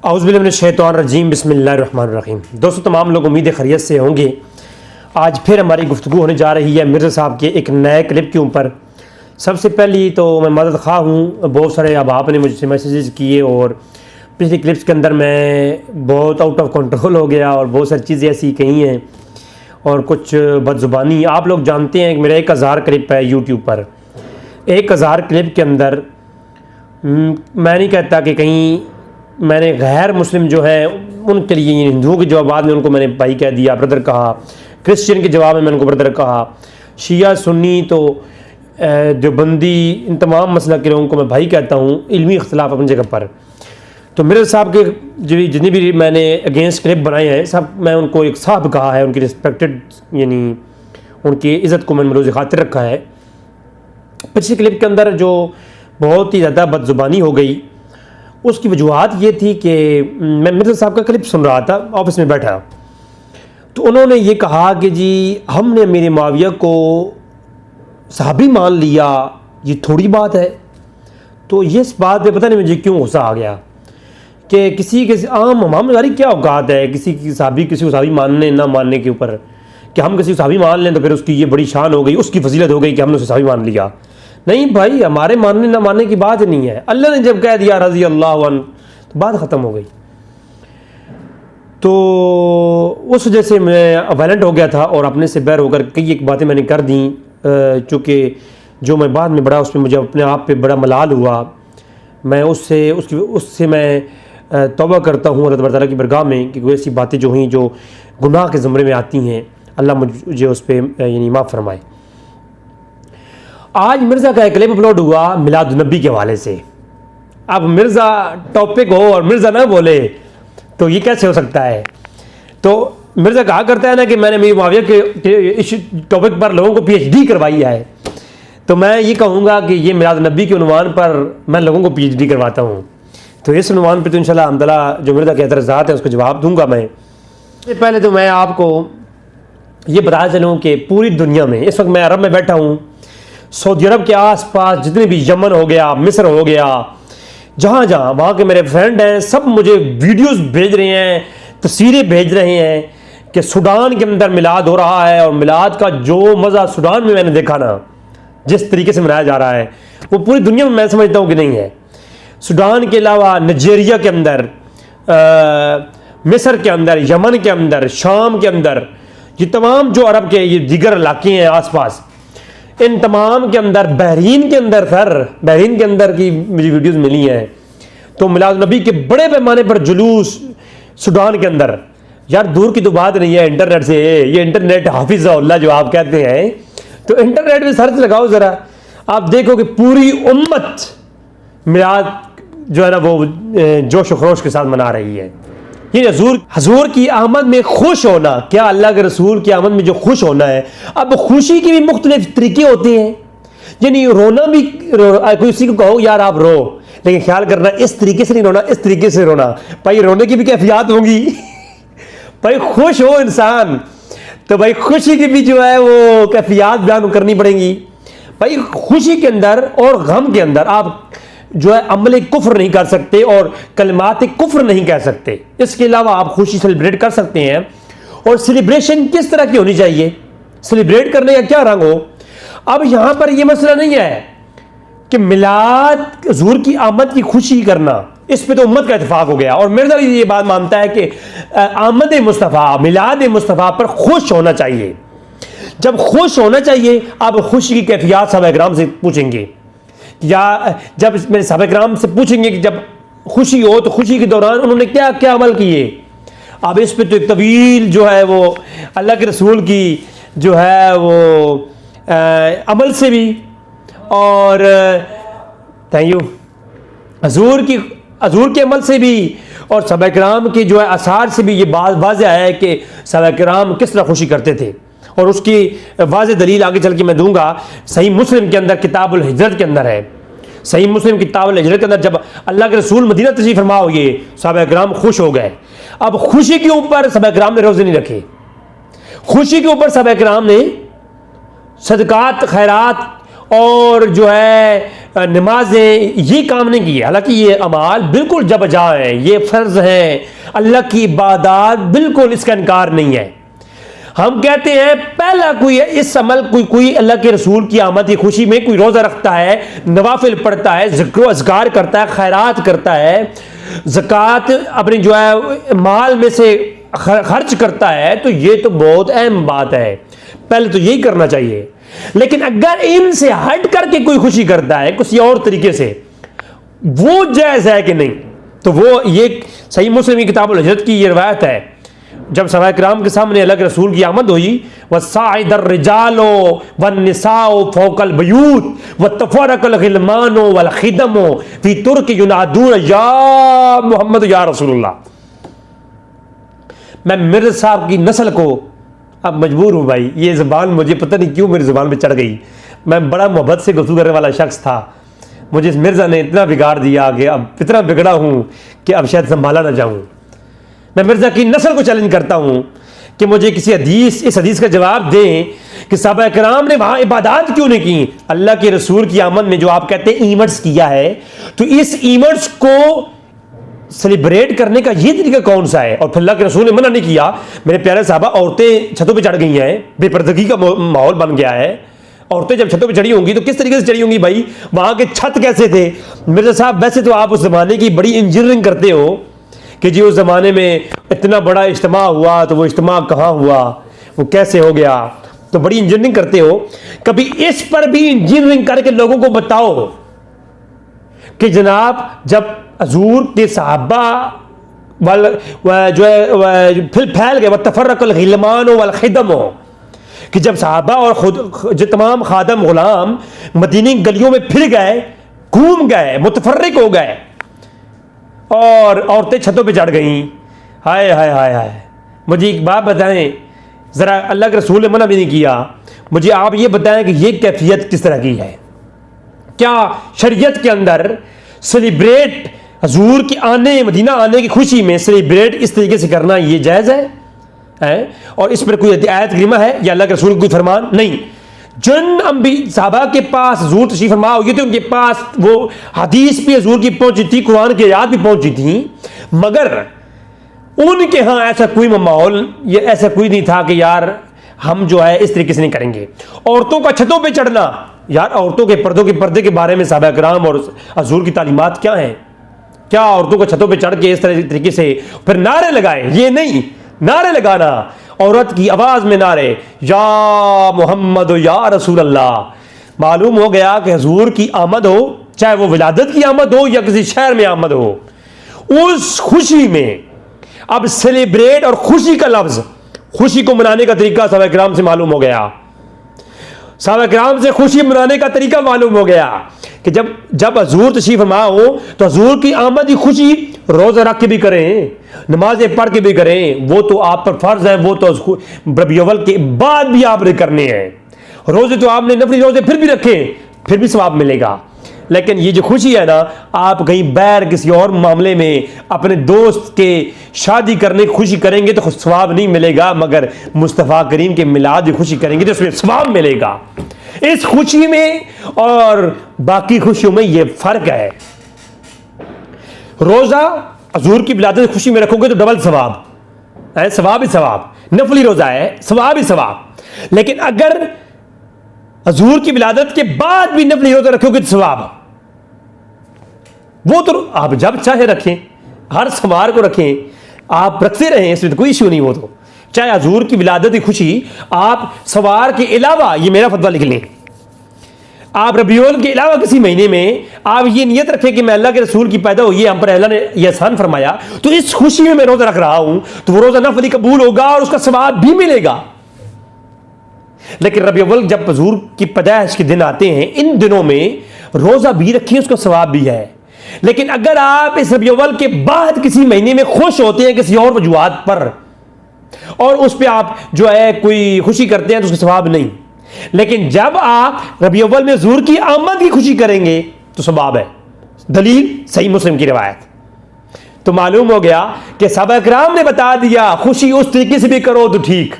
اعوذ باللہ من الشیطان الرجیم، بسم اللہ الرحمن الرحیم۔ دوستو تمام لوگ امید خیریت سے ہوں گے۔ آج پھر ہماری گفتگو ہونے جا رہی ہے مرزا صاحب کے ایک نئے کلپ کے اوپر۔ سب سے پہلی تو میں مدد خواہ ہوں، بہت سارے آپ نے مجھ سے میسیجز کیے اور پچھلی کلپس کے اندر میں بہت آؤٹ آف کنٹرول ہو گیا اور بہت ساری چیزیں ایسی کہی ہیں اور کچھ بد زبانی۔ آپ لوگ جانتے ہیں کہ میرا 1000 کلپ ہے یوٹیوب پر۔ 1000 کلپ کے اندر میں نہیں کہتا کہ کہیں میں نے غیر مسلم جو ہے ان کے لیے، ہندوؤں کے جوابات میں ان کو میں نے بھائی کہہ دیا، بردر کہا، کرسچین کے جواب میں ان کو بردر کہا، شیعہ سنی تو دیوبندی، ان تمام مسلک کے لوگوں کو میں بھائی کہتا ہوں، علمی اختلاف اپنی جگہ پر۔ تو مرزا صاحب کے جتنی بھی میں نے اگینسٹ کلپ بنائے ہیں سب میں ان کو ایک صاحب کہا ہے، ان کی رسپیکٹڈ یعنی ان کی عزت کو میں نے ملوز خاطر رکھا ہے۔ پچھلی کلپ کے اندر جو بہت ہی زیادہ بد زبانی ہو گئی، اس کی وجوہات یہ تھی کہ میں مرزا صاحب کا کلپ سن رہا تھا آفس میں بیٹھا، تو انہوں نے یہ کہا کہ جی ہم نے امیر معاویہ کو صحابی مان لیا، یہ تھوڑی بات ہے۔ تو یہ اس بات پہ پتہ نہیں مجھے کیوں غصہ آ گیا کہ کسی عام ہماری کیا اوقات ہے کسی کو صحابی ماننے نہ ماننے کے اوپر، کہ ہم کسی کو صحابی مان لیں تو پھر اس کی یہ بڑی شان ہو گئی، اس کی فضیلت ہو گئی کہ ہم نے اسے صحابی مان لیا۔ نہیں بھائی، ہمارے ماننے نہ ماننے کی بات نہیں ہے، اللہ نے جب کہہ دیا رضی اللہ عنہ تو بات ختم ہو گئی۔ تو اس وجہ سے میں وائلنٹ ہو گیا تھا اور اپنے سے بیر ہو کر کئی ایک باتیں میں نے کر دیں، چونکہ جو میں بعد میں بڑا اس میں مجھے اپنے آپ پہ بڑا ملال ہوا۔ میں اس سے میں توبہ کرتا ہوں اللہ تبارک تعالیٰ کی برگاہ میں کہ کوئی ایسی باتیں جو ہوئیں جو گناہ کے زمرے میں آتی ہیں، اللہ مجھے اس پہ یعنی معاف فرمائے۔ آج مرزا کا ایک کلپ اپلوڈ ہوا میلاد النبی کے حوالے سے۔ اب مرزا ٹاپک ہو اور مرزا نہ بولے تو یہ کیسے ہو سکتا ہے؟ تو مرزا کہا کرتا ہے نا کہ میں نے امیر معاویہ کے اس ٹاپک پر لوگوں کو PhD کروائی ہے، تو میں یہ کہوں گا کہ یہ میلاد النبی کے عنوان پر میں لوگوں کو PhD کرواتا ہوں۔ تو اس عنوان پہ تو انشاءاللہ الحمدللہ جو مرزا کے اعتراضات ہیں اس کو جواب دوں گا میں۔ پہلے تو میں آپ کو یہ بتا چلوں کہ پوری دنیا میں اس وقت میں عرب میں بیٹھا ہوں، سعودی عرب کے آس پاس جتنے بھی یمن ہو گیا، مصر ہو گیا، جہاں جہاں وہاں کے میرے فرینڈ ہیں، سب مجھے ویڈیوز بھیج رہے ہیں، تصویریں بھیج رہے ہیں کہ سوڈان کے اندر میلاد ہو رہا ہے، اور میلاد کا جو مزہ سوڈان میں نے دیکھا نا، جس طریقے سے منایا جا رہا ہے وہ پوری دنیا میں سمجھتا ہوں کہ نہیں ہے۔ سوڈان کے علاوہ نائجیریا کے اندر، مصر کے اندر، یمن کے اندر، شام کے اندر، یہ تمام جو عرب کے یہ دیگر علاقے ہیں آس پاس، ان تمام کے اندر، بحرین کے اندر کی مجھے ویڈیوز ملی ہیں۔ تو میلاد النبی کے بڑے پیمانے پر جلوس سوڈان کے اندر، یار دور کی تو بات نہیں ہے، انٹرنیٹ سے، یہ انٹرنیٹ حافظ اللہ جو آپ کہتے ہیں، تو انٹرنیٹ میں سرچ لگاؤ ذرا، آپ دیکھو کہ پوری امت میلاد جو ہے نا وہ جوش و خروش کے ساتھ منا رہی ہے۔ یہ حضور کی آمد میں خوش ہونا، کیا اللہ کے رسول کی آمد میں جو خوش ہونا ہے، اب خوشی کے بھی مختلف طریقے ہوتے ہیں، یعنی رونا بھی، کسی کو کہو یار آپ رو، لیکن خیال کرنا اس طریقے سے نہیں رونا، اس طریقے سے رونا۔ بھائی رونے کی بھی کیفیات ہوں گی، بھائی خوش ہو انسان تو بھائی خوشی کی بھی جو ہے وہ کیفیات بیان کرنی پڑیں گی۔ بھائی خوشی کے اندر اور غم کے اندر آپ جو ہے عمل کفر نہیں کر سکتے اور کلمات کفر نہیں کہہ سکتے، اس کے علاوہ آپ خوشی سیلیبریٹ کر سکتے ہیں۔ اور سیلیبریشن کس طرح کی ہونی چاہیے، سیلیبریٹ کرنے کا کیا رنگ ہو۔ اب یہاں پر یہ مسئلہ نہیں ہے کہ میلاد حضور کی آمد کی خوشی کرنا، اس پہ تو امت کا اتفاق ہو گیا، اور مرزا بھی یہ بات مانتا ہے کہ آمد مصطفیٰ، میلاد مصطفیٰ پر خوش ہونا چاہیے۔ جب خوش ہونا چاہیے، آپ خوشی کی کیفیات صحابہ کرام سے پوچھیں گے، یا جب میرے صحابہ کرام سے پوچھیں گے کہ جب خوشی ہو تو خوشی کے دوران انہوں نے کیا کیا عمل کیے۔ اب اس پہ تو ایک طویل جو ہے وہ اللہ کے رسول کی جو ہے وہ عمل سے بھی، اور تھینک یو، حضور کے عمل سے بھی، اور صحابہ کرام کے جو ہے آثار سے بھی یہ بات واضح ہے کہ صحابہ کرام کس طرح خوشی کرتے تھے۔ اور اس کی واضح دلیل آگے چل کے میں دوں گا، صحیح مسلم کے اندر کتاب الہجرت کے اندر ہے، صحیح مسلم کتاب الہجرت کے اندر جب اللہ کے رسول مدینہ تشریف فرما ہوئے، صحابہ کرام خوش ہو گئے۔ اب خوشی کے اوپر صحابہ کرام نے روزے نہیں رکھے، خوشی کے اوپر صحابہ کرام نے صدقات، خیرات اور جو ہے نمازیں، یہ کام نہیں کیے. حالانکہ یہ اعمال بالکل جا بجا ہیں، یہ فرض ہیں، اللہ کی عبادات، بالکل اس کا انکار نہیں ہے. ہم کہتے ہیں پہلا کوئی اس عمل کوئی اللہ کے رسول کی آمد کی خوشی میں کوئی روزہ رکھتا ہے، نوافل پڑھتا ہے، ذکر و اذکار کرتا ہے، خیرات کرتا ہے، زکوٰۃ اپنی جو ہے مال میں سے خرچ کرتا ہے، تو یہ تو بہت اہم بات ہے، پہلے تو یہی کرنا چاہیے. لیکن اگر ان سے ہٹ کر کے کوئی خوشی کرتا ہے کسی اور طریقے سے، وہ جائز ہے کہ نہیں؟ تو وہ یہ صحیح مسلم کی کتاب الہجرت کی یہ روایت ہے، جب صحابہ کرام کے سامنے اللہ کے رسول کی آمد ہوئی، وَصَعِدَ الرِّجَالُ وَالنِّسَاءُ فَوْقَ الْبُيُوتِ وَتَفَرَّقَ الْغِلْمَانُ وَالْخِدَمُ فِي تُرْكِ يُنَادُونَ یا محمد یا رسول اللہ. میں مرزا صاحب کی نسل کو اب مجبور ہوں بھائی، یہ زبان مجھے پتہ نہیں کیوں میری زبان پہ چڑھ گئی. میں بڑا محبت سے گفتگو کرنے والا شخص تھا، مجھے اس مرزا نے اتنا بگاڑ دیا کہ اب اتنا بگڑا ہوں کہ اب شاید سنبھالا نہ جاؤں. میں مرزا کی نسل کو چیلنج کرتا ہوں کہ مجھے کسی اس حدیث کا جواب دیں کہ صحابہ کرام نے وہاں عبادات کیوں نہیں کی. اللہ کے رسول کی آمد میں جو آپ کہتے ہیں ایونٹس کیا ہے، تو اس ایونٹس کو سیلیبریٹ کرنے کا یہ طریقہ کون سا ہے؟ اور پھر اللہ کے رسول نے منع نہیں کیا. میرے پیارے صحابہ، عورتیں چھتوں پہ چڑھ گئی ہیں، بے پردگی کا ماحول بن گیا ہے. عورتیں جب چھتوں پہ چڑھی ہوں گی تو کس طریقے سے چڑھی ہوں گی بھائی؟ وہاں کے چھت کیسے تھے؟ مرزا صاحب ویسے تو آپ اس زمانے کی بڑی انجینئرنگ کرتے ہو کہ جی اس زمانے میں اتنا بڑا اجتماع ہوا، تو وہ اجتماع کہاں ہوا، وہ کیسے ہو گیا، تو بڑی انجینئرنگ کرتے ہو. کبھی اس پر بھی انجینئرنگ کر کے لوگوں کو بتاؤ کہ جناب جب حضور کے صحابہ جو ہے پھیل گئے، وَتَفَرَّقَ الْغِلْمَانُ وَالْخِدَمُ، کہ جب صحابہ اور جو تمام خادم غلام مدینی گلیوں میں پھر گئے، گھوم گئے، متفرق ہو گئے، اور عورتیں چھتوں پہ چڑھ گئیں. ہائے ہائے ہائے ہائے. مجھے ایک بات بتائیں ذرا، اللہ کے رسول نے منع بھی نہیں کیا، مجھے آپ یہ بتائیں کہ یہ کیفیت کس طرح کی ہے؟ کیا شریعت کے اندر سیلیبریٹ حضور کی مدینہ آنے کی خوشی میں سیلیبریٹ اس طریقے سے کرنا یہ جائز ہے؟ اور اس پر کوئی آیت کریمہ ہے یا اللہ کے رسول کوئی فرمان؟ نہیں. جن صحابہ کے پاس حضور تشریف فرما ہوئی تھی، ان کے پاس وہ حدیث بھی حضور کی پہنچی تھی، قرآن کی آیات بھی پہنچی تھی، مگر ان کے ہاں ایسا کوئی ماحول، یہ ایسا کوئی نہیں تھا کہ یار ہم جو ہے اس طریقے سے نہیں کریں گے. عورتوں کا چھتوں پہ چڑھنا، یار عورتوں کے پردے کے بارے میں صحابہ کرام اور حضور کی تعلیمات کیا ہیں؟ کیا عورتوں کو چھتوں پہ چڑھ کے اس طریقے سے پھر نعرے لگائیں؟ یہ نہیں. نعرے لگانا، عورت کی آواز میں نعرے، یا محمد یا رسول اللہ. معلوم ہو گیا کہ حضور کی آمد ہو، چاہے وہ ولادت کی آمد ہو یا کسی شہر میں آمد ہو، اس خوشی میں اب سیلیبریٹ اور خوشی کا لفظ، خوشی کو منانے کا طریقہ صحابہ کرام سے معلوم ہو گیا. صحابہ کرام سے خوشی منانے کا طریقہ معلوم ہو گیا کہ جب حضور تشریف فرما ہو تو حضور کی آمد کی خوشی روزہ رکھ کے بھی کریں، نمازیں پڑھ کے بھی کریں، وہ تو آپ پر فرض ہے، وہ تو ربیع الاول کے بعد بھی آپ نے کرنے ہیں. روزے تو آپ نے نفلی روزے پھر بھی رکھیں، پھر بھی ثواب ملے گا. لیکن یہ جو خوشی ہے نا، آپ کہیں بیر کسی اور معاملے میں اپنے دوست کے شادی کرنے کی خوشی کریں گے تو ثواب نہیں ملے گا، مگر مصطفیٰ کریم کے میلاد کی خوشی کریں گے تو اس میں ثواب ملے گا. اس خوشی میں اور باقی خوشیوں میں یہ فرق ہے. روزہ حضور کی ولادت کی خوشی میں رکھو گے تو ڈبل ثواب ہے، ثواب ہی ثواب. نفلی روزہ ہے، ثواب ہی ثواب. لیکن اگر حضور کی ولادت کے بعد بھی نفلی روزہ رکھو گے تو ثواب، وہ تو آپ جب چاہے رکھیں، ہر سوار کو رکھیں، آپ رکھتے رہیں، اس میں تو کوئی ایشو نہیں. وہ تو چاہے حضور کی ولادت کی خوشی آپ سوار کے علاوہ، یہ میرا فتویٰ لکھ لیں، آپ ربیع الاول کے علاوہ کسی مہینے میں آپ یہ نیت رکھیں کہ میں اللہ کے رسول کی پیدا ہوئی ہے، ہم پر اللہ نے یہ احسان فرمایا، تو اس خوشی میں روزہ رکھ رہا ہوں، تو وہ روزہ نفلی قبول ہوگا اور اس کا ثواب بھی ملے گا. لیکن ربیع الاول جب حضور کی پیدائش کے دن آتے ہیں، ان دنوں میں روزہ بھی رکھیں، اس کا ثواب بھی ہے. لیکن اگر آپ اس ربیع الاول کے بعد کسی مہینے میں خوش ہوتے ہیں کسی اور وجوہات پر، اور اس پہ آپ جو ہے کوئی خوشی کرتے ہیں تو اس کا ثواب نہیں. لیکن جب آپ ربیع الاول میں حضور کی آمد کی خوشی کریں گے تو ثواب ہے. دلیل صحیح مسلم کی روایت. تو معلوم ہو گیا کہ صحابہ کرام نے بتا دیا خوشی اس طریقے سے بھی کرو تو ٹھیک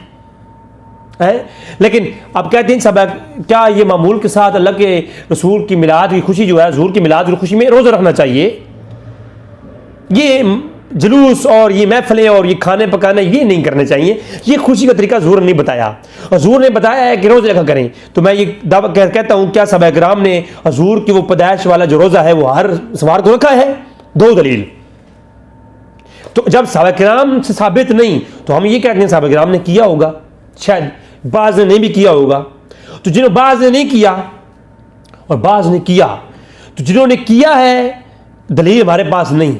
ہے. لیکن اب کہتے ہیں سب کیا یہ معمول کے ساتھ اللہ کے رسول کی میلاد کی خوشی جو ہے، حضور کی میلاد کی خوشی میں روزہ رکھنا چاہیے؟ یہ جلوس اور یہ محفلیں اور یہ کھانے پکانے یہ نہیں کرنے چاہیے. یہ خوشی کا طریقہ حضور نے نہیں بتایا. حضور نے بتایا ہے کہ روزے رکھا کریں. تو میں یہ دعویٰ کہتا ہوں کیا صحابہ کرام نے حضور کی وہ پیدائش والا جو روزہ ہے وہ ہر سوار کو رکھا ہے؟ دو دلیل. تو جب صحابہ کرام سے ثابت نہیں تو ہم یہ کہتے ہیں صحابہ کرام نے کیا ہوگا، شاید بعض نے نہیں بھی کیا ہوگا. تو جنہوں بعض نے نہیں کیا اور بعض نے کیا، تو جنہوں نے کیا ہے دلیل ہمارے پاس نہیں.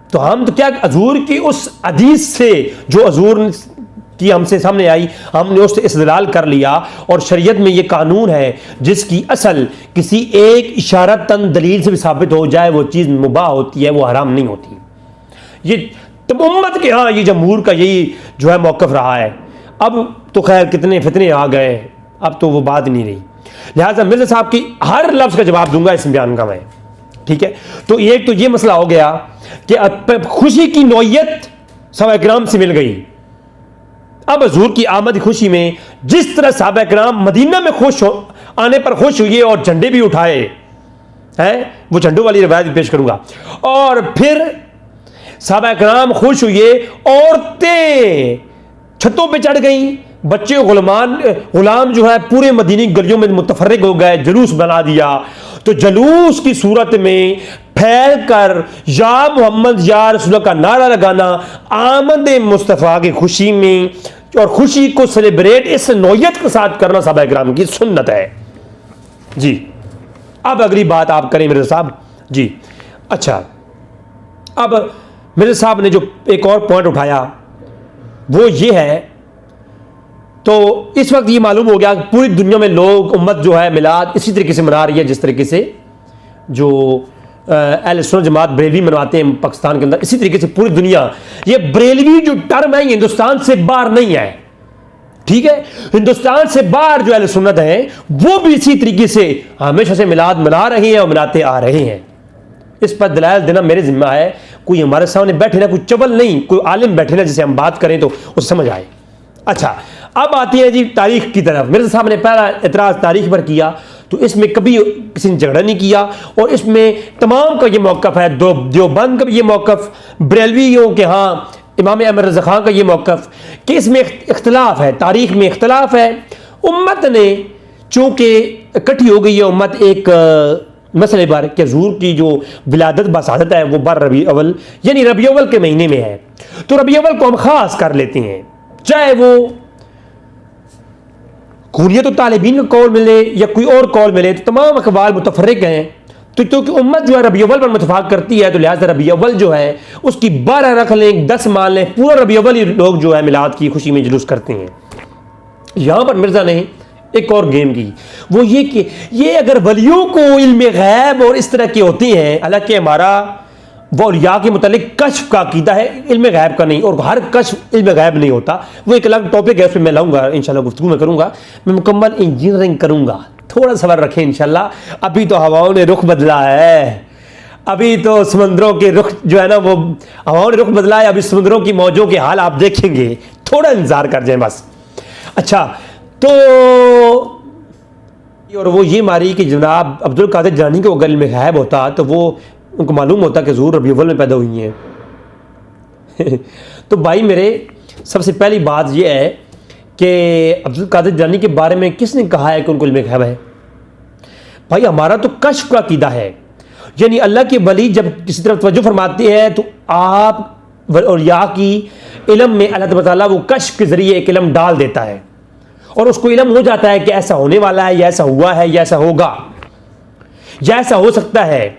تو ہم تو کیا حضور کی اس حدیث سے جو حضور کی ہم سے سامنے آئی ہم نے اس سے استدلال کر لیا. اور شریعت میں یہ قانون ہے جس کی اصل کسی ایک اشارتاً دلیل سے بھی ثابت ہو جائے وہ چیز مباح ہوتی ہے، وہ حرام نہیں ہوتی. یہ تب امت کے ہاں یہ جمہور کا یہی جو ہے موقف رہا ہے. اب تو خیر کتنے فتنے آ گئے، اب تو وہ بات نہیں رہی. لہٰذا مرزا صاحب کی ہر لفظ کا جواب دوں گا اس بیان کا میں. ٹھیک ہے، تو ایک تو یہ مسئلہ ہو گیا کہ خوشی کی نوعیت صحابہ کرام سے مل گئی. اب حضور کی آمد خوشی میں جس طرح صحابہ کرام مدینہ میں خوش آنے پر خوش ہوئے اور جھنڈے بھی اٹھائے ہیں، وہ جھنڈوں والی روایت بھی پیش کروں گا. اور پھر صحابہ کرام خوش ہوئے، عورتیں چھتوں پہ چڑھ گئیں، بچے غلام جو ہے پورے مدینی گلیوں میں متفرق ہو گئے، جلوس بنا دیا. تو جلوس کی صورت میں پھیل کر یا محمد یا رسول اللہ کا نعرہ لگانا آمد مصطفیٰ کی خوشی میں اور خوشی کو سیلیبریٹ اس نوعیت کے ساتھ کرنا صحابہ کرام کی سنت ہے. جی اب اگلی بات آپ کریں مرزا صاحب. جی اچھا، اب مرزا صاحب نے جو ایک اور پوائنٹ اٹھایا وہ یہ ہے، تو اس وقت یہ معلوم ہو گیا کہ پوری دنیا میں لوگ امت جو ہے میلاد اسی طریقے سے منا رہی ہے جس طریقے سے جو اہل سنت جماعت بریلوی منواتے ہیں پاکستان کے اندر. اسی طریقے سے پوری دنیا، یہ بریلوی جو ٹرم ہے ہندوستان سے باہر نہیں ہے. ٹھیک ہے، ہندوستان سے باہر جو اہل سنت ہیں وہ بھی اسی طریقے سے ہمیشہ سے میلاد منا رہے ہیں اور مناتے آ رہے ہیں. اس پر دلائل دینا میرے ذمہ ہے. کوئی ہمارے سامنے بیٹھے نا، کوئی چبل نہیں، کوئی عالم بیٹھے نا جسے ہم بات کریں تو اس سمجھ آئے. اچھا اب آتی ہے جی تاریخ کی طرف. مرزا صاحب نے پہلا اعتراض تاریخ پر کیا، تو اس میں کبھی کسی نے جھگڑا نہیں کیا اور اس میں تمام کا یہ موقف ہے، دیوبند کا بھی یہ موقف، بریلویوں کے ہاں امام احمد رضا خان کا یہ موقف کہ اس میں اختلاف ہے، تاریخ میں اختلاف ہے. امت نے چونکہ اکٹھی ہو گئی ہے امت ایک مسئلے پر کہ حضور کی جو ولادت بسعادت ہے وہ بر ربیع اول یعنی ربیع اول کے مہینے میں ہے. تو ربیع اول کو ہم خاص کر لیتے ہیں، چاہے وہ قوریت و طالبین کا قول ملے یا کوئی اور قول ملے، تو تمام اقوال متفرق ہیں. تو کیونکہ امت جو ہے ربیع اول پر متفاق کرتی ہے تو لہٰذا ربیع اول جو ہے اس کی 12 رکھ لیں، 10 مان لیں، پورا ربیع اول ہی لوگ جو ہے میلاد کی خوشی میں جلوس کرتے ہیں. یہاں پر مرزا نے ایک اور گیم کی، وہ یہ کہ یہ اگر ولیوں کو علم غیب اور اس طرح کے ہوتے ہیں، حالانکہ ہمارا وہ اولیاء کے متعلق کشف کا عقیدہ ہے، علم غیب کا نہیں، اور ہر کشف علم غیب نہیں ہوتا. وہ ایک الگ ٹاپک ہے، اس پہ میں لاؤں گا انشاءاللہ، گفتگو میں کروں گا. میں مکمل انجینئرنگ کروں گا، تھوڑا صبر رکھیں انشاءاللہ. ابھی تو ہواؤں نے رخ بدلا ہے، ابھی تو سمندروں کے رخ جو ہے نا وہ ہواؤں نے رخ بدلا ہے. ابھی سمندروں کی موجوں کے حال آپ دیکھیں گے، تھوڑا انتظار کر جائیں بس. اچھا تو اور وہ یہ ماری کہ جناب عبد القادر جیلانی کو اگر علم غیب ہوتا تو وہ ان کو معلوم ہوتا کہ حضور ربیع اول میں پیدا ہوئی ہیں. تو بھائی میرے سب سے پہلی بات یہ ہے کہ عبد القادر جیلانی کے بارے میں کس نے کہا ہے کہ ان کو علم غیب ہے؟ بھائی ہمارا تو کشف کا عقیدہ ہے، یعنی اللہ کے ولی جب کسی طرف توجہ فرماتے ہیں تو آپ اولیاء کی علم میں اللہ تعالیٰ وہ کشف کے ذریعے ایک علم ڈال دیتا ہے اور اس کو علم ہو جاتا ہے کہ ایسا ہونے والا ہے یا ایسا ہوا ہے یا ایسا ہوگا یا ایسا ہو سکتا ہے.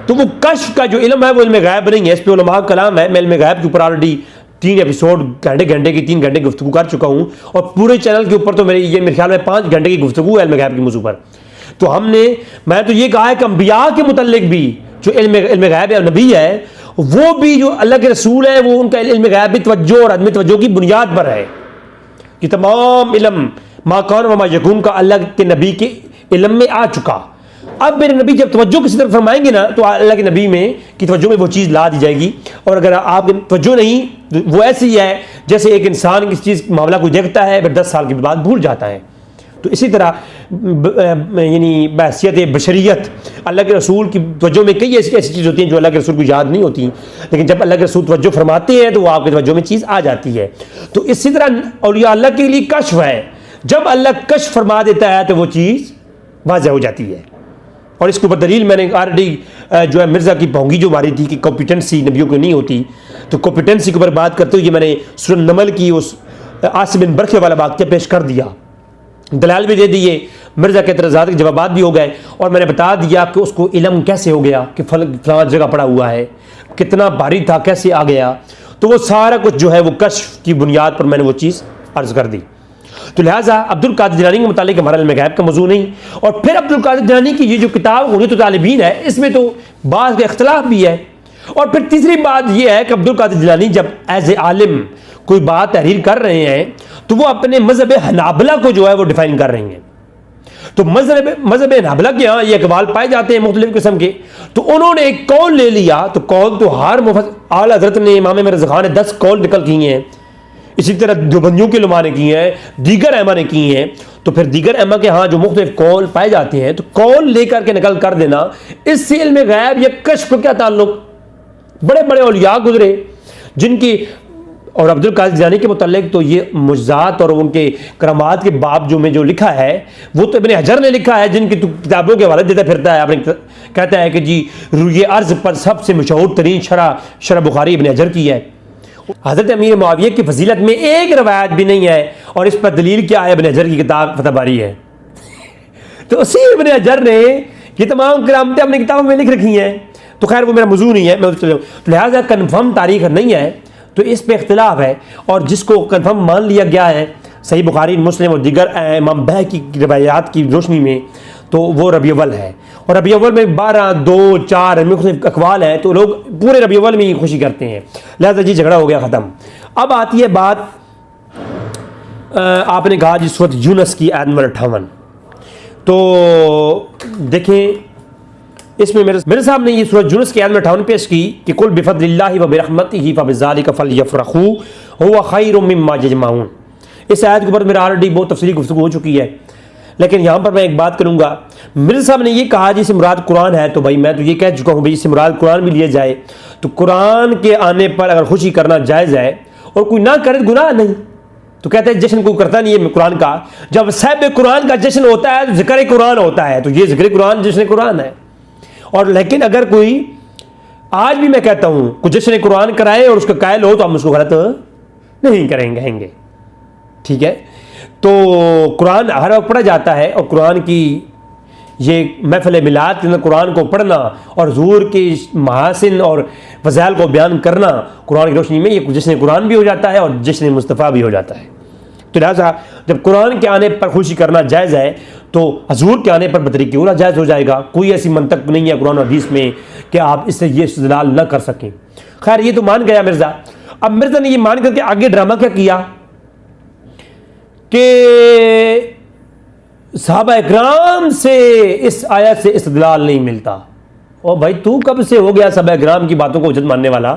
تو وہ کشف کا جو علم ہے وہ علم غیب نہیں ہے. اس پہ علماء کلام ہے. میں علم غیب کے اوپر آلریڈی 3 ایپیسوڈ گھنٹے کی 3 گھنٹے گفتگو کر چکا ہوں اور پورے چینل کے اوپر تو میرے خیال میں 5 گھنٹے کی گفتگو ہے علم غیب کے موضوع پر. تو میں تو یہ کہا ہے کہ انبیاء کے متعلق بھی جو علم غیب ہے نبی ہے وہ بھی جو اللہ کے رسول ہے وہ ان کا علم غیب بھی توجہ اور عدم توجہ کی بنیاد پر ہے. یہ تمام علم ما کان و ما یکون کا اللہ کے نبی کے علم میں آ چکا. اب میرے نبی جب توجہ کسی طرف فرمائیں گے نا تو اللہ کے نبی میں کی توجہ میں وہ چیز لا دی جائے گی، اور اگر آپ کی توجہ نہیں وہ ایسی ہے جیسے ایک انسان کسی چیز معاملہ کو دیکھتا ہے پھر 10 سال کے بعد بھول جاتا ہے. تو اسی طرح یعنی بحثیت بشریت اللہ کے رسول کی توجہ میں کئی ایسی چیز ہوتی ہیں جو اللہ کے رسول کو یاد نہیں ہوتی، لیکن جب اللہ کے رسول توجہ فرماتے ہیں تو وہ آپ کی توجہ میں چیز آ جاتی ہے. تو اسی طرح اولیاء اللہ کے لیے کشف ہے، جب اللہ کشف فرما دیتا ہے تو وہ چیز واضح ہو جاتی ہے. اور اس کے اوپر دلیل میں نے آلریڈی جو ہے مرزا کی بھونگی جو ماری تھی کہ کمپیٹنسی نبیوں کو نہیں ہوتی، تو کمپیٹنسی کے اوپر بات کرتے ہوئے میں نے سورہ نمل کی اس عاصم بن برقیہ والا واقعہ پیش کر دیا، دلائل بھی دے دیے، مرزا کے اعتراضات کے جوابات بھی ہو گئے، اور میں نے بتا دیا کہ اس کو علم کیسے ہو گیا کہ فلاں جگہ پڑا ہوا ہے، کتنا بھاری تھا، کیسے آ گیا. تو وہ سارا کچھ جو ہے وہ کشف کی بنیاد پر میں نے وہ چیز عرض کر دی. تو لہٰذا عبد القادر جیلانی کے متعلق ہمارا علم غیب کا موضوع نہیں. اور پھر عبد القادر جیلانی کی یہ جو کتاب غنیۃ الطالبین ہے اس میں تو بعض کا اختلاف بھی ہے. اور پھر تیسری بات یہ ہے کہ عبد القادر جیلانی جب ایز اے عالم کوئی بات تحریر کر رہے ہیں تو وہ اپنے مذہب حنابلہ کو جو ہے وہ ڈیفائن کر رہے ہیں. تو مذہب حنابلہ کے ہاں یہ اقوال پائے جاتے ہیں مختلف قسم کے، تو انہوں نے ایک قول لے لیا. تو قول تو ہر اعلیٰ حضرت نے، امام مرزا خان نے 10 قول نکل کیے ہیں، اسی طرح دیوبندیوں کے علماء نے کی ہیں، دیگر ائمہ نے کی ہیں. تو پھر دیگر ائمہ کے ہاں جو مختلف قول پائے جاتے ہیں تو قول لے کر کے نقل کر دینا، اس سے علم غیب یا کشف کا کیا تعلق؟ بڑے بڑے اولیاء گزرے جن کی، اور عبد القادر جیلانی کے متعلق تو یہ معجزات اور ان کے کرامات کے باب جو میں جو لکھا ہے وہ تو ابن حجر نے لکھا ہے، جن کی کتابوں کے حوالے دیتا پھرتا ہے. آپ نے کہتا ہے کہ جی روئے ارض پر سب سے مشہور ترین شرح بخاری ابن حجر کی ہے. حضرت امیر معاویہ کی فضیلت میں ایک روایت بھی نہیں ہے، اور اس پر دلیل کیا ہے؟ ابن حجر کی کتاب فتح باری ہے. تو اسی ابن حجر نے یہ تمام کرامتیں اپنی کتابوں میں لکھ رکھی ہیں. تو خیر وہ میرا موضوع نہیں ہے، میں لہٰذا کنفرم تاریخ نہیں ہے تو اس پہ اختلاف ہے. اور جس کو کنفرم مان لیا گیا ہے صحیح بخاری، مسلم اور دیگر امام بہقی کی روایات کی روشنی میں تو وہ ربیع اول ہے. اور ربیع اول میں 12، 2، 4 مختلف اقوال ہیں، تو لوگ پورے ربیع اول میں ہی خوشی کرتے ہیں. لہذا جی جھگڑا ہو گیا ختم. اب آتی ہے بات، آپ نے کہا جی سورۃ یونس کی آیت نمبر 58. تو دیکھیں اس میں میرے صاحب نے یہ سورۃ یونس کی آیت نمبر 58 پیش کی کہ قل بفضل اللہ وبرحمتہ فبذلک فلیفرحوا هو خیر مما یجمعون. اس آیت کے اوپر میرا آلریڈی بہت تفصیلی گفتگو ہو چکی ہے، لیکن یہاں پر میں ایک بات کروں گا. مرزا صاحب نے یہ کہا جی سے مراد قرآن ہے، تو بھائی میں تو یہ کہہ چکا ہوں بھائی اس سے مراد قرآن بھی لیا جائے. تو قرآن کے آنے پر اگر خوشی کرنا جائز ہے اور کوئی نہ کرے گناہ نہیں. تو کہتے ہیں جشن کوئی کرتا نہیں ہے قرآن کا، جب صاحب قرآن کا جشن ہوتا ہے تو ذکر قرآن ہوتا ہے، تو یہ ذکر قرآن جشن قرآن ہے. اور لیکن اگر کوئی، آج بھی میں کہتا ہوں کوئی جشن قرآن کرائے اور اس کا قائل ہو تو ہم اس کو غلط نہیں کہیں گے. ٹھیک ہے، تو قرآن ہر وقت پڑھا جاتا ہے، اور قرآن کی یہ محفل میلاد کے اندر قرآن کو پڑھنا اور حضور کے محاسن اور فضائل کو بیان کرنا قرآن کی روشنی میں، یہ جشن قرآن بھی ہو جاتا ہے اور جشن مصطفیٰ بھی ہو جاتا ہے. تو لہٰذا جب قرآن کے آنے پر خوشی کرنا جائز ہے تو حضور کے آنے پر بطریق اولا جائز ہو جائے گا. کوئی ایسی منطق نہیں ہے قرآن و حدیث میں کہ آپ اس سے یہ استدلال نہ کر سکیں. خیر یہ تو مان گیا مرزا. اب مرزا نے یہ مان کر کے آگے ڈرامہ کیا کیا کہ صحابہ اکرام سے اس آیت سے استدلال نہیں ملتا. او بھائی تو کب سے ہو گیا صحابہ اکرام کی باتوں کو حجت ماننے والا؟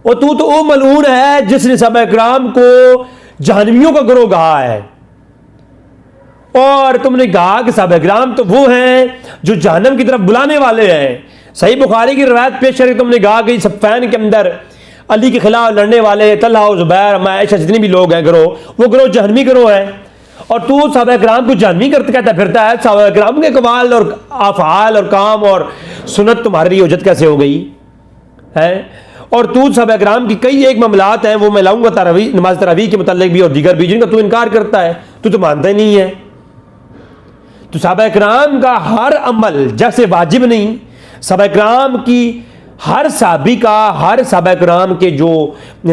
اور تو وہ ملعون ہے جس نے صحابہ اکرام کو جہنمیوں کا گروہ کہا ہے. اور تم نے کہا کہ صحابہ اکرام تو وہ ہیں جو جہنم کی طرف بلانے والے ہیں. صحیح بخاری کی روایت پیش کر کے تم نے کہا کہ صفین کے اندر علی کے خلاف لڑنے والے طلحہ و زبیر، عائشہ، جتنے بھی لوگ ہیں گروہ، وہ گروہ جہنمی گروہ ہیں. اور تو صحابہ اکرام کو جہنمی کہتا پھرتا ہے. صحابہ اکرام کے اقوال اور افعال اور کام اور سنت تمہارے لیے حجت کیسے ہو گئی ہے؟ اور تو صحابہ اکرام کی کئی ایک معاملات ہیں، وہ میں لاؤں گا نماز تراویح کے متعلق بھی اور دیگر بھی، جن کا تو انکار کرتا ہے، تو مانتا ہی نہیں ہے. تو صحابہ اکرام کا ہر عمل جیسے واجب نہیں، صحابہ اکرام کی ہر صحابی کا، ہر صحابہ اکرام کے جو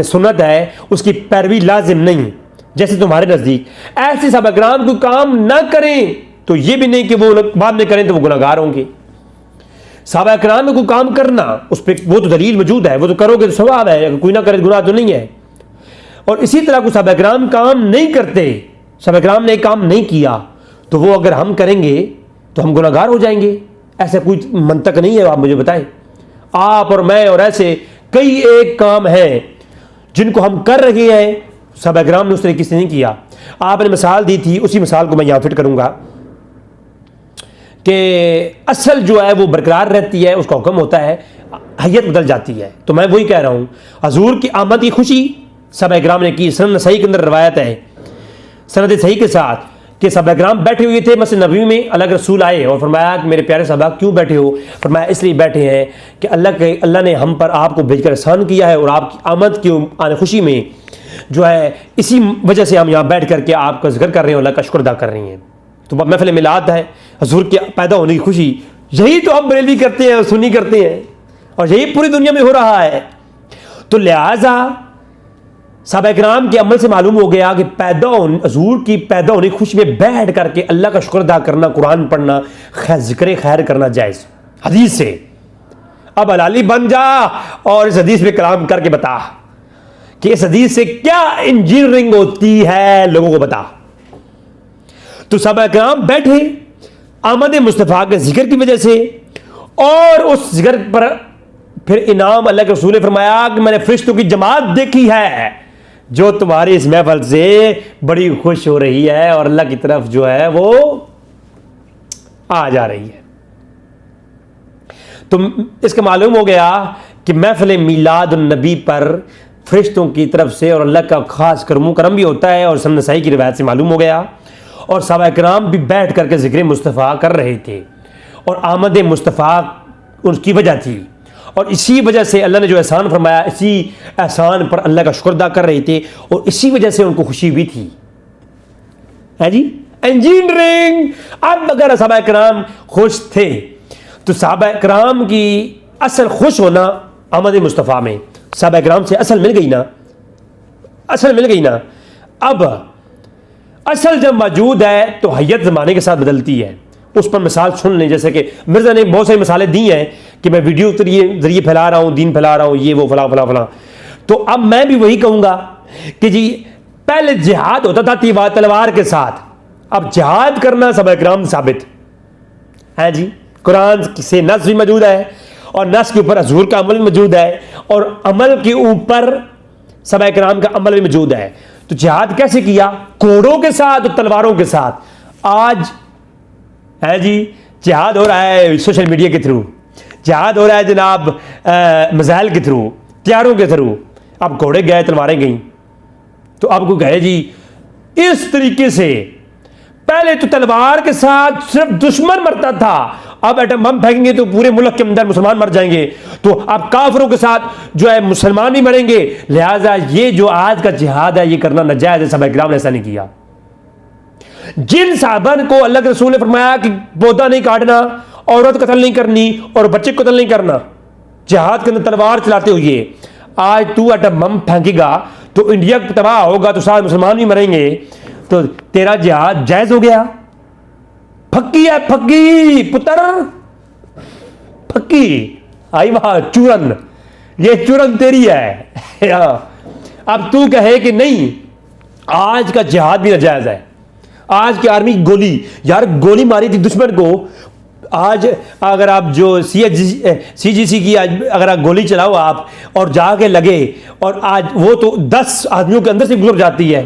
سنت ہے اس کی پیروی لازم نہیں. جیسے تمہارے نزدیک ایسے صحابہ اکرام کوئی کام نہ کریں تو یہ بھی نہیں کہ وہ بعد میں کریں تو وہ گناہگار ہوں گے. صحابہ اکرام میں کوئی کام کرنا اس پہ وہ تو دلیل موجود ہے، وہ تو کرو گے تو ثواب ہے، اگر کوئی نہ کرے گناہ تو نہیں ہے. اور اسی طرح کوئی صحابہ اکرام کام نہیں کرتے، صحابہ اکرام نے ایک کام نہیں کیا تو وہ اگر ہم کریں گے تو ہم گناہگار ہو جائیں گے؟ ایسا کوئی منطق نہیں ہے، آپ مجھے بتائیں. آپ اور میں اور ایسے کئی ایک کام ہیں جن کو ہم کر رہے ہیں، صحابہ کرام نے اس طریقے سے نہیں کیا. آپ نے مثال دی تھی، اسی مثال کو میں یہاں فٹ کروں گا کہ اصل جو ہے وہ برقرار رہتی ہے، اس کا حکم ہوتا ہے، حیت بدل جاتی ہے. تو میں وہی کہہ رہا ہوں، حضور کی آمد کی خوشی صحابہ کرام نے کی. سند صحیح کے اندر روایت ہے، سند صحیح کے ساتھ، کہ صحابہ کرام بیٹھے ہوئے تھے مسجد نبوی میں. اللہ کے رسول آئے اور فرمایا کہ میرے پیارے صحابہ کیوں بیٹھے ہو؟ فرمایا اس لیے بیٹھے ہیں کہ اللہ نے ہم پر آپ کو بھیج کر احسان کیا ہے، اور آپ کی آمد کی آنے خوشی میں جو ہے اسی وجہ سے ہم یہاں بیٹھ کر کے آپ کا ذکر کر رہے ہیں، اللہ کا شکر ادا کر رہی ہیں. تو محفل میلاد ہے، حضور کے پیدا ہونے کی خوشی. یہی تو ہم بریلوی کرتے ہیں اور سنی کرتے ہیں، اور یہی پوری دنیا میں ہو رہا ہے. تو لہٰذا صحابہ کرام کے عمل سے معلوم ہو گیا کہ حضور کی پیدا ہونے کی خوشی میں بیٹھ کر کے اللہ کا شکر ادا کرنا، قرآن پڑھنا، ذکر خیر کرنا جائز حدیث سے. اب حلالی بن جا اور اس حدیث میں کلام کر کے بتا کہ اس حدیث سے کیا انجینئرنگ ہوتی ہے، لوگوں کو بتا. تو صحابہ کرام بیٹھے آمد مصطفیٰ کے ذکر کی وجہ سے، اور اس ذکر پر پھر انعام اللہ کے رسول نے فرمایا کہ میں نے فرشتوں کی جماعت دیکھی ہے جو تمہاری اس محفل سے بڑی خوش ہو رہی ہے اور اللہ کی طرف جو ہے وہ آ جا رہی ہے. تو اس کا معلوم ہو گیا کہ محفل میلاد النبی پر فرشتوں کی طرف سے اور اللہ کا خاص کرم بھی ہوتا ہے، اور سند نسائی کی روایت سے معلوم ہو گیا. اور صحابہ کرام بھی بیٹھ کر کے ذکر مصطفیٰ کر رہے تھے، اور آمد مصطفیٰ ان کی وجہ تھی، اور اسی وجہ سے اللہ نے جو احسان فرمایا، اسی احسان پر اللہ کا شکر ادا کر رہے تھے، اور اسی وجہ سے ان کو خوشی بھی تھی. ہے جی انجینئرنگ. اب اگر صحابہ کرام خوش تھے تو صحابہ کرام کی اصل خوش ہونا آمد مصطفیٰ میں صحابہ کرام سے اصل مل گئی نا. اب اصل جب موجود ہے تو حیت زمانے کے ساتھ بدلتی ہے. اس پر مثال سن لیں، جیسے کہ مرزا نے بہت ساری مثالیں دی ہیں کہ میں ویڈیو کے ذریعے پھیلا رہا ہوں، دین پھیلا رہا ہوں، یہ وہ فلاں فلاں فلاں. تو اب میں بھی وہی کہوں گا کہ جی پہلے جہاد ہوتا تھا تلوار کے ساتھ، اب جہاد کرنا صحابہ کرام ثابت ہے. جی قرآن سے نص بھی موجود ہے، اور نص کے اوپر حضور کا عمل بھی موجود ہے، اور عمل کے اوپر صحابہ کرام کا عمل بھی موجود ہے. تو جہاد کیسے کیا؟ کوڑوں کے ساتھ اور تلواروں کے ساتھ. آج ہے جی جہاد ہو رہا ہے سوشل میڈیا کے تھرو، جہاد ہو رہا ہے جناب میزائل کے تھرو، تیاروں کے تھرو. اب گھوڑے گئے، تلواریں گئیں. تو اب کو کہے جی اس طریقے سے پہلے تو تلوار کے ساتھ صرف دشمن مرتا تھا، اب ایٹم بم پھینکیں گے تو پورے ملک کے اندر مسلمان مر جائیں گے، تو اب کافروں کے ساتھ جو ہے مسلمان بھی مریں گے. لہٰذا یہ جو آج کا جہاد ہے یہ کرنا ناجائز ہے. صحابہ کرام نے ایسا نہیں کیا. جن صحابہ کو اللہ کے رسول نے فرمایا کہ پودا نہیں کاٹنا، عورت قتل نہیں کرنی، اور بچے قتل نہیں کرنا، جہاد کے اندر تلوار چلاتے ہوئے، آج تو ایٹم بم پھینکے گا تو انڈیا تباہ ہوگا، تو سارے مسلمان بھی مریں گے، تو تیرا جہاد جائز ہو گیا. پھکی ہے پھکی پتر، پھکی آئی وہاں چورن، یہ چورن تیری ہے. اب تو کہے کہ نہیں آج کا جہاد بھی ناجائز ہے. آج کی آرمی گولی، یار گولی ماری تھی دشمن کو. آج اگر آپ جو سی جی سی کی اگر آپ گولی چلاؤ آپ اور جا کے لگے، اور آج وہ تو 10 آدمیوں کے اندر سے گزر جاتی ہے،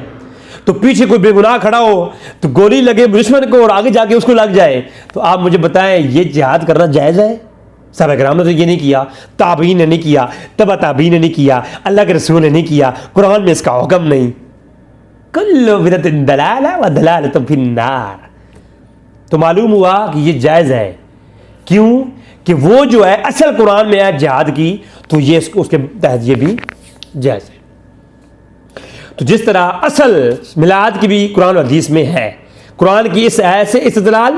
تو پیچھے کوئی بے گناہ کھڑا ہو تو گولی لگے دشمن کو اور آگے جا کے اس کو لگ جائے، تو آپ مجھے بتائیں یہ جہاد کرنا جائز ہے؟ صحابہ کرام نے تو یہ نہیں کیا، تابعین نے نہیں کیا، تبع تابعین نے نہیں کیا، اللہ کے رسول نے نہیں کیا، قرآن میں اس کا حکم نہیں. کل بدعۃ ضلالہ وضلالۃ فی النار. تو معلوم ہوا کہ یہ جائز ہے. کیوں کہ وہ جو ہے اصل قرآن میں ہے جہاد کی، تو یہ اس کے تحت یہ بھی جائز ہے. تو جس طرح اصل میلاد کی بھی قرآن و حدیث میں ہے، قرآن کی اس آیت سے استدلال،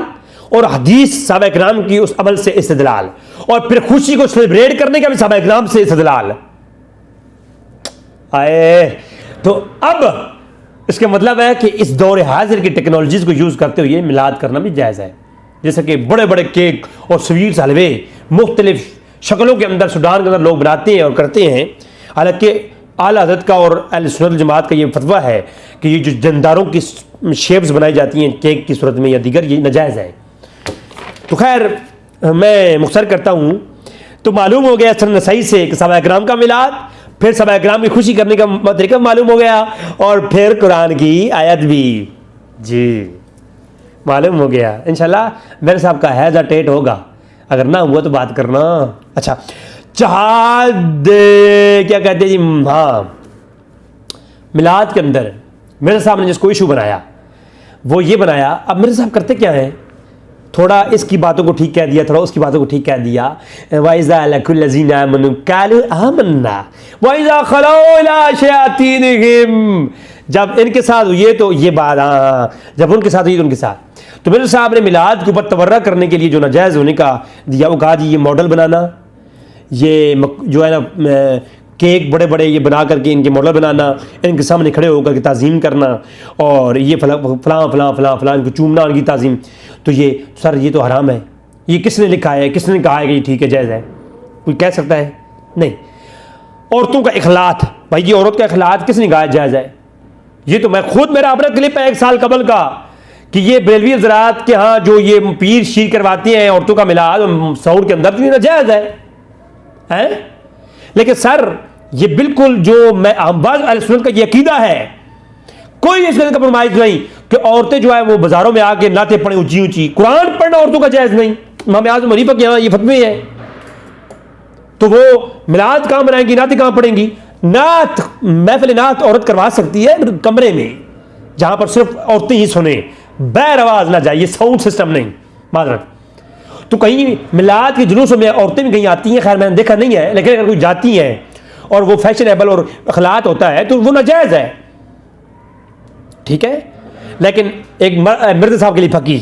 اور حدیث صحابہ کرام کی اس عمل سے استدلال، اور پھر خوشی کو سیلیبریٹ کرنے کا بھی صحابہ کرام سے استدلال آئے. تو اب اس کا مطلب ہے کہ اس دور حاضر کی ٹیکنالوجیز کو یوز کرتے ہوئے میلاد کرنا بھی جائز ہے. جیسے کہ بڑے بڑے کیک اور سویٹس، حلوے مختلف شکلوں کے اندر سوڈان کے اندر لوگ بناتے ہیں اور کرتے ہیں. حالانکہ اعلیٰ حضرت کا اور اہل سنت الجماعت کا یہ فتویٰ ہے کہ یہ جو جانداروں کی شیپس بنائی جاتی ہیں کیک کی صورت میں یا دیگر، یہ ناجائز ہے. تو خیر میں مختصر کرتا ہوں. تو معلوم ہو گیا سنن نسائی سے کہ صحابہ کرام کا میلاد, پھر صحابہ کرام کی خوشی کرنے کا طریقہ معلوم ہو گیا, اور پھر قرآن کی آیت بھی جی معلوم ہو گیا. انشاءاللہ میرے صاحب کا ہیضہ ٹیٹ ہوگا, اگر نہ ہوا تو بات کرنا. اچھا جہاد کیا کہتے ہیں جی, ہاں میلاد کے اندر میرے صاحب نے جس کو ایشو بنایا وہ یہ بنایا. اب میرے صاحب کرتے کیا ہیں, تھوڑا اس کی باتوں کو ٹھیک کہہ دیا, تھوڑا اس کی باتوں کو ٹھیک کہہ دیا. وَإِذَا لَقُوا الَّذِينَ آمَنُوا قَالُوا آمَنَّا وَإِذَا خَلَوْا إِلَىٰ شَيَاطِينِهِمْ, جب ان کے ساتھ ہوئے تو یہ بات, جب ان کے ساتھ ہوئی تو ان کے ساتھ. تو میرے صاحب نے میلاد کے اوپر تبرہ کرنے کے لیے جو ناجائز ہونے کا دیا, وہ کہا جی یہ ماڈل بنانا, یہ جو ہے نا کیک بڑے بڑے یہ بنا کر کے ان کے ماڈل بنانا, ان کے سامنے کھڑے ہو کر کے تعظیم کرنا, اور یہ فلاں فلاں فلاں فلاں فلاں ان کو چومنا, ان کی تعظیم. تو یہ سر یہ تو حرام ہے, یہ کس نے لکھا ہے, کس نے کہا ہے کہ یہ ٹھیک ہے جائز ہے, کوئی کہہ سکتا ہے؟ نہیں. عورتوں کا اخلاط, بھائی یہ عورت کا اخلاط کس نے کہا ہے جائز ہے؟ یہ تو میں خود, میرا اپنا کلپ ہے 1 سال قبل کا کہ یہ بریلوی حضرات کے ہاں جو یہ پیر شیر کرواتے ہیں عورتوں کا میلاد سعود کے اندر, تو یہ ناجائز ہے. لیکن سر یہ بالکل جو میں بعض اہل سنت کا یہ عقیدہ ہے, کوئی اس میں کمپرومائز نہیں کہ عورتیں جو ہے وہ بازاروں میں آ کے نعتیں پڑھیں اونچی اونچی. قرآن پڑھنا عورتوں کا جائز نہیں, امام اعظم حنیفہ کے یہاں یہ فتوی ہے. تو وہ میلاد کہاں منائیں گی, نعتیں کہاں پڑھیں گی؟ نعت محفل نعت عورت کروا سکتی ہے کمرے میں جہاں پر صرف عورتیں ہی سنیں, بیر آواز نہ جائے, یہ ساؤنڈ سسٹم نہیں, معذرت. تو کہیں میلاد کے جلوسوں میں عورتیں بھی کہیں آتی ہیں, خیر میں نے دیکھا نہیں ہے, لیکن اگر کوئی جاتی ہیں اور وہ فیشنیبل اور اخلاق ہوتا ہے تو وہ ناجائز ہے, ٹھیک ہے. لیکن ایک مرزا صاحب کے لیے فقیہ,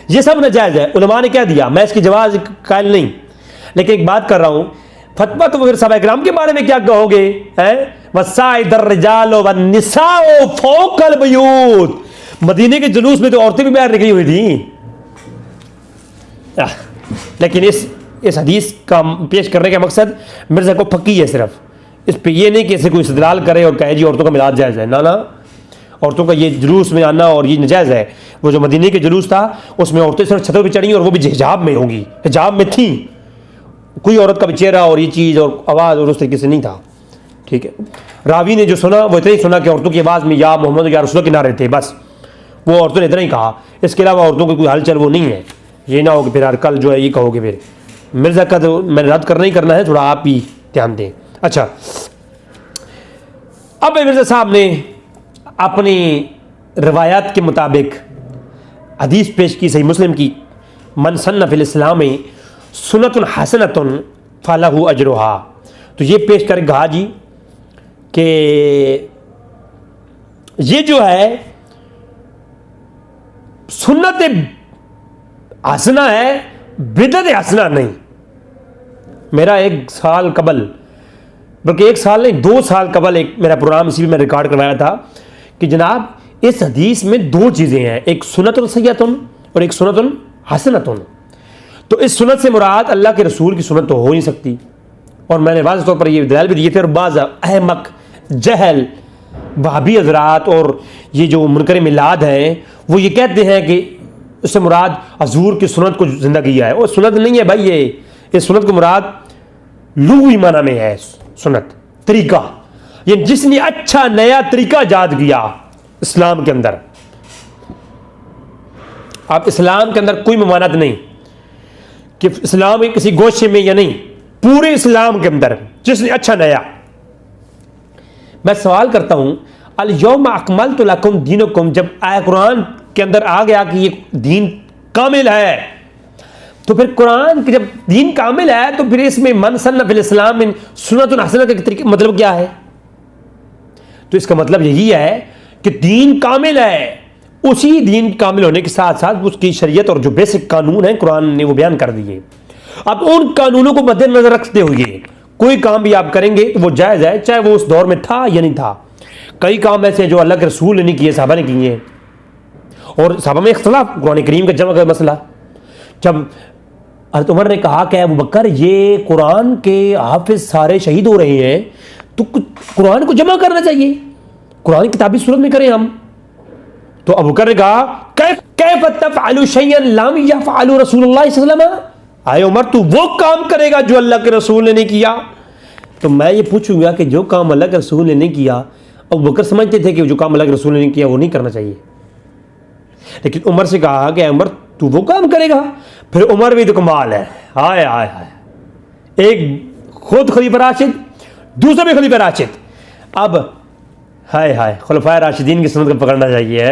یہ سب ناجائز ہے. علماء نے کہہ دیا, میں اس کی جواز قائل نہیں, لیکن ایک بات کر رہا ہوں, فتویٰ تو پھر صحابہ کرام کے بارے میں کیا کہو گے؟ وَالصَّاعِدَ الرِّجَالُ وَالنِّسَاءُ فَوْقَ الْبُيُوتِ, مدینے کے جلوس میں تو عورتیں بھی باہر نکلی ہوئی تھیں. لیکن اس حدیث کا پیش کرنے کا مقصد مرزا کو فقیہ ہے صرف, اس پہ یہ نہیں کہ اسے کوئی استدلال کرے اور کہے جی عورتوں کا میلاد جائز ہے. نہ عورتوں کا یہ جلوس میں آنا اور یہ نجائز ہے. وہ جو مدینے کے جلوس تھا اس میں عورتیں صرف چھتوں پہ چڑھی, اور وہ بھی حجاب میں ہوں گی, حجاب میں تھیں, کوئی عورت کا بھی چہرہ اور یہ چیز اور آواز اور اس طریقے سے نہیں تھا, ٹھیک ہے. راوی نے جو سنا وہ اتنا ہی سنا کہ عورتوں کی آواز میں یا محمد یا رسول کے نعرے تھے, بس وہ عورتوں نے اتنا ہی کہا. اس کے علاوہ عورتوں کی کوئی ہلچل وہ نہیں ہے. یہ نہ ہو کہ پھر ہر کل جو ہے یہ کہو گے پھر مرزا کا تو میں نے رد کرنا ہی کرنا ہے, تھوڑا آپ ہی دھیان دیں. اچھا, اب مرزا صاحب نے اپنی روایات کے مطابق حدیث پیش کی صحیح مسلم کی, من سن فی الاسلام سنت حسنۃ فلہ اجرھا. تو یہ پیش کر کہا جی کہ یہ جو ہے سنت حسنہ ہے, بدعت حسنہ نہیں. میرا 1 سال قبل, بلکہ 1 سال نہیں 2 سال قبل ایک میرا پروگرام اسی میں ریکارڈ کروایا تھا کہ جناب اس حدیث میں 2 چیزیں ہیں, ایک سنت سیئۃ اور ایک سنت حسنۃ. تو اس سنت سے مراد اللہ کے رسول کی سنت تو ہو نہیں سکتی, اور میں نے واضح طور پر یہ دلائل بھی دیے تھے. اور بعض احمق جہل وہابی حضرات اور یہ جو منکر میلاد ہیں وہ یہ کہتے ہیں کہ اس سے مراد حضور کی سنت کو زندہ کیا ہے. وہ سنت نہیں ہے بھائی, یہ سنت کو مراد لغوی معنی میں ہے سنت, طریقہ, یہ جس نے اچھا نیا طریقہ ایجاد کیا اسلام کے اندر. اب اسلام کے اندر کوئی ممانعت نہیں کہ اسلام کسی گوشے میں یا نہیں, پورے اسلام کے اندر جس نے اچھا نیا. میں سوال کرتا ہوں, الیوم اکملت لکم دینکم, جب آیا قرآن کے اندر آ گیا کہ یہ دین کامل ہے, تو پھر قرآن کے جب دین کامل ہے تو پھر اس میں من سن فی الاسلام سنت حسنہ کا مطلب کیا ہے؟ تو اس کا مطلب یہی ہے کہ دین کامل ہے, اسی دین کامل ہونے کے ساتھ ساتھ اس کی شریعت اور جو بیسک قانون ہیں قرآن نے وہ بیان کر دیے. اب ان قانونوں کو مد نظر رکھتے ہوئے کوئی کام بھی آپ کریں گے تو وہ جائز ہے, چاہے وہ اس دور میں تھا یا نہیں تھا. کئی کام ایسے ہیں جو اللہ کے رسول نے نہیں کیے, صحابہ نے کیے ہیں, اور صحابہ میں اختلاف, قرآن کریم کا جمع کا مسئلہ. جب حضرت عمر نے کہا کہ ابو بکر یہ قرآن کے حافظ سارے شہید ہو رہے ہیں تو قرآن کو جمع کرنا چاہیے, قرآن کتابی صورت میں کریں ہم. تو ابو بکر نے کہا کیف تفعل شیئا لم یفعل رسول اللہ صلی اللہ علیہ وسلم، آئے عمر تو وہ کام کرے گا جو اللہ کے رسول نے نہیں کیا؟ تو میں یہ پوچھوں گا کہ جو کام اللہ کے رسول نے نہیں کیا، ابو بکر سمجھتے تھے کہ جو کام اللہ کے رسول نے نہیں کیا وہ نہیں کرنا چاہیے، لیکن عمر سے کہا کہ عمر تو وہ کام کرے گا؟ پھر عمر بھی تو کمال ہے، ہائے ہائے ہائے، ایک خود خلیفہ راشد، دوسرا بھی خلیفہ راشد، اب ہائے ہائے خلفائے راشدین کی سنت کو پکڑنا چاہیے،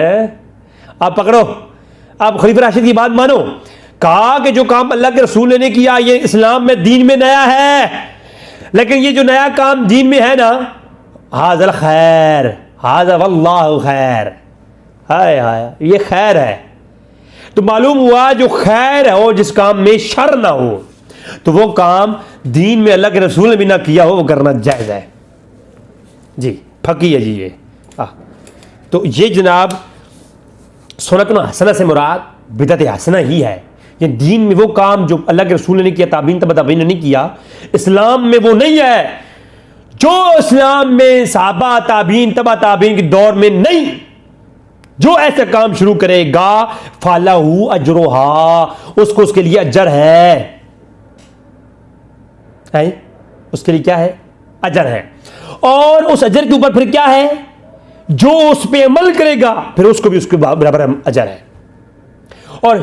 آپ پکڑو، آپ خلیفہ راشد کی بات مانو، کہا کہ جو کام اللہ کے رسول نے نہیں کیا یہ اسلام میں دین میں نیا ہے، لیکن یہ جو نیا کام دین میں ہے نا، ھذا الخیر، ھذا واللہ خیر، ہائے ہائے یہ خیر ہے۔ تو معلوم ہوا جو خیر ہو، جس کام میں شر نہ ہو، تو وہ کام دین میں اللہ کے رسول نے بھی نہ کیا ہو وہ کرنا جائز ہے جی، پھکی ہے جی یہ۔ تو یہ جناب سنت حسنہ سے مراد بدعت حسنہ ہی ہے، یہ دین میں وہ کام جو اللہ کے رسول نے نہیں کیا، تابعین تبع تابعین نے نہیں کیا، اسلام میں وہ نہیں ہے، جو اسلام میں صحابہ تابعین تبع تابعین کے دور میں نہیں، جو ایسا کام شروع کرے گا فَلَهُ أَجْرُهَا، اس کو اس کے لیے اجر ہے، اس کے لیے کیا ہے؟ اجر ہے، اور اس اجر کے اوپر پھر کیا ہے؟ جو اس پہ عمل کرے گا پھر اس کو بھی اس کے برابر اجر ہے۔ اور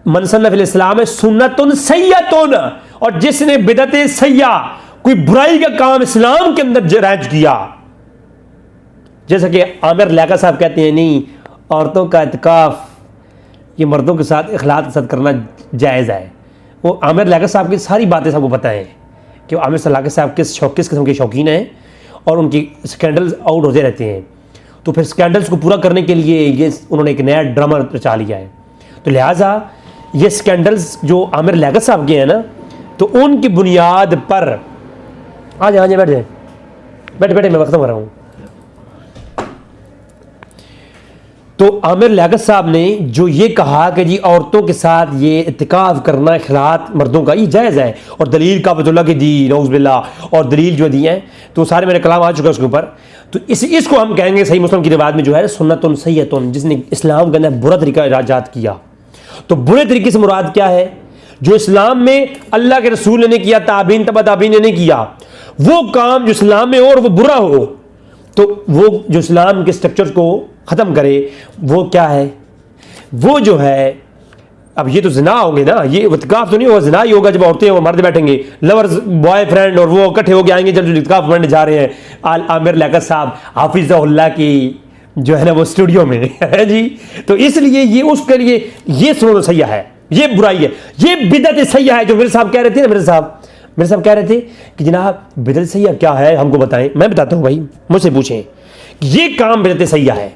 من سن فی الاسلام سنت سیئۃ، اور جس نے بدعت سیئہ کوئی برائی کا کام اسلام کے اندر رائج کیا، جیسا کہ عامر لیاقت صاحب کہتے ہیں نہیں عورتوں کا اعتکاف یہ مردوں کے ساتھ اخلاق کے ساتھ کرنا جائز ہے، وہ عامر لیاقت صاحب کی ساری باتیں سب کو پتہ ہیں کہ عامر لیاقت صاحب کس قسم کے شوقین ہیں، اور ان کی سکینڈلز آؤٹ ہوتے رہتے ہیں، تو پھر سکینڈلز کو پورا کرنے کے لیے یہ انہوں نے ایک نیا ڈرامہ رچا لیا ہے، تو لہٰذا یہ سکینڈلز جو عامر لیاقت صاحب کے ہیں نا، تو ان کی بنیاد پر آ جائیں بیٹھ جائیں، بیٹھے میں ختم کر رہا ہوں۔ تو عامر لیاقت صاحب نے جو یہ کہا کہ جی عورتوں کے ساتھ یہ اعتکاف کرنا اخلاط مردوں کا یہ جائز ہے، اور دلیل کعبۃ اللہ کی دی نعوذ باللہ، اور دلیل جو دی ہیں تو سارے میرے کلام آ چکا ہے اس کے اوپر، تو اس کو ہم کہیں گے صحیح مسلم کی روایت میں جو ہے سنت سیئۃ، جس نے اسلام کے اندر برا طریقہ ایجاد کیا۔ تو برے طریقے سے مراد کیا ہے؟ جو اسلام میں اللہ کے رسول نے نہیں کیا، تابعین تبع تابعین نے نہیں کیا، وہ کام جو اسلام میں ہو اور وہ برا ہو، تو وہ جو اسلام کے سٹرکچر کو ختم کرے وہ کیا ہے؟ وہ جو ہے اب یہ تو زنا ہوں گے نا، یہ اعتکاف تو نہیں ہوگا، زنا ہی ہوگا جب عورتیں اور مرد بیٹھیں گے، لورز بوائے فرینڈ اور وہ اکٹھے ہو کے آئیں گے جب جو اعتکاف پڑھنے جا رہے ہیں عامر لیاقت صاحب حافظہ اللہ کی جو ہے نا وہ اسٹوڈیو میں ہے جی، تو اس لیے یہ اس کے لیے یہ سنت سیئہ ہے، یہ برائی ہے، یہ بدعت سیئہ ہے۔ جو میرے صاحب کہہ رہے تھے نا، میرے صاحب کہہ رہے تھے کہ جناب بدعت سیئہ کیا ہے ہم کو بتائیں، میں بتاتا ہوں بھائی، مجھ سے پوچھیں کہ یہ کام بدعت سیئہ ہے،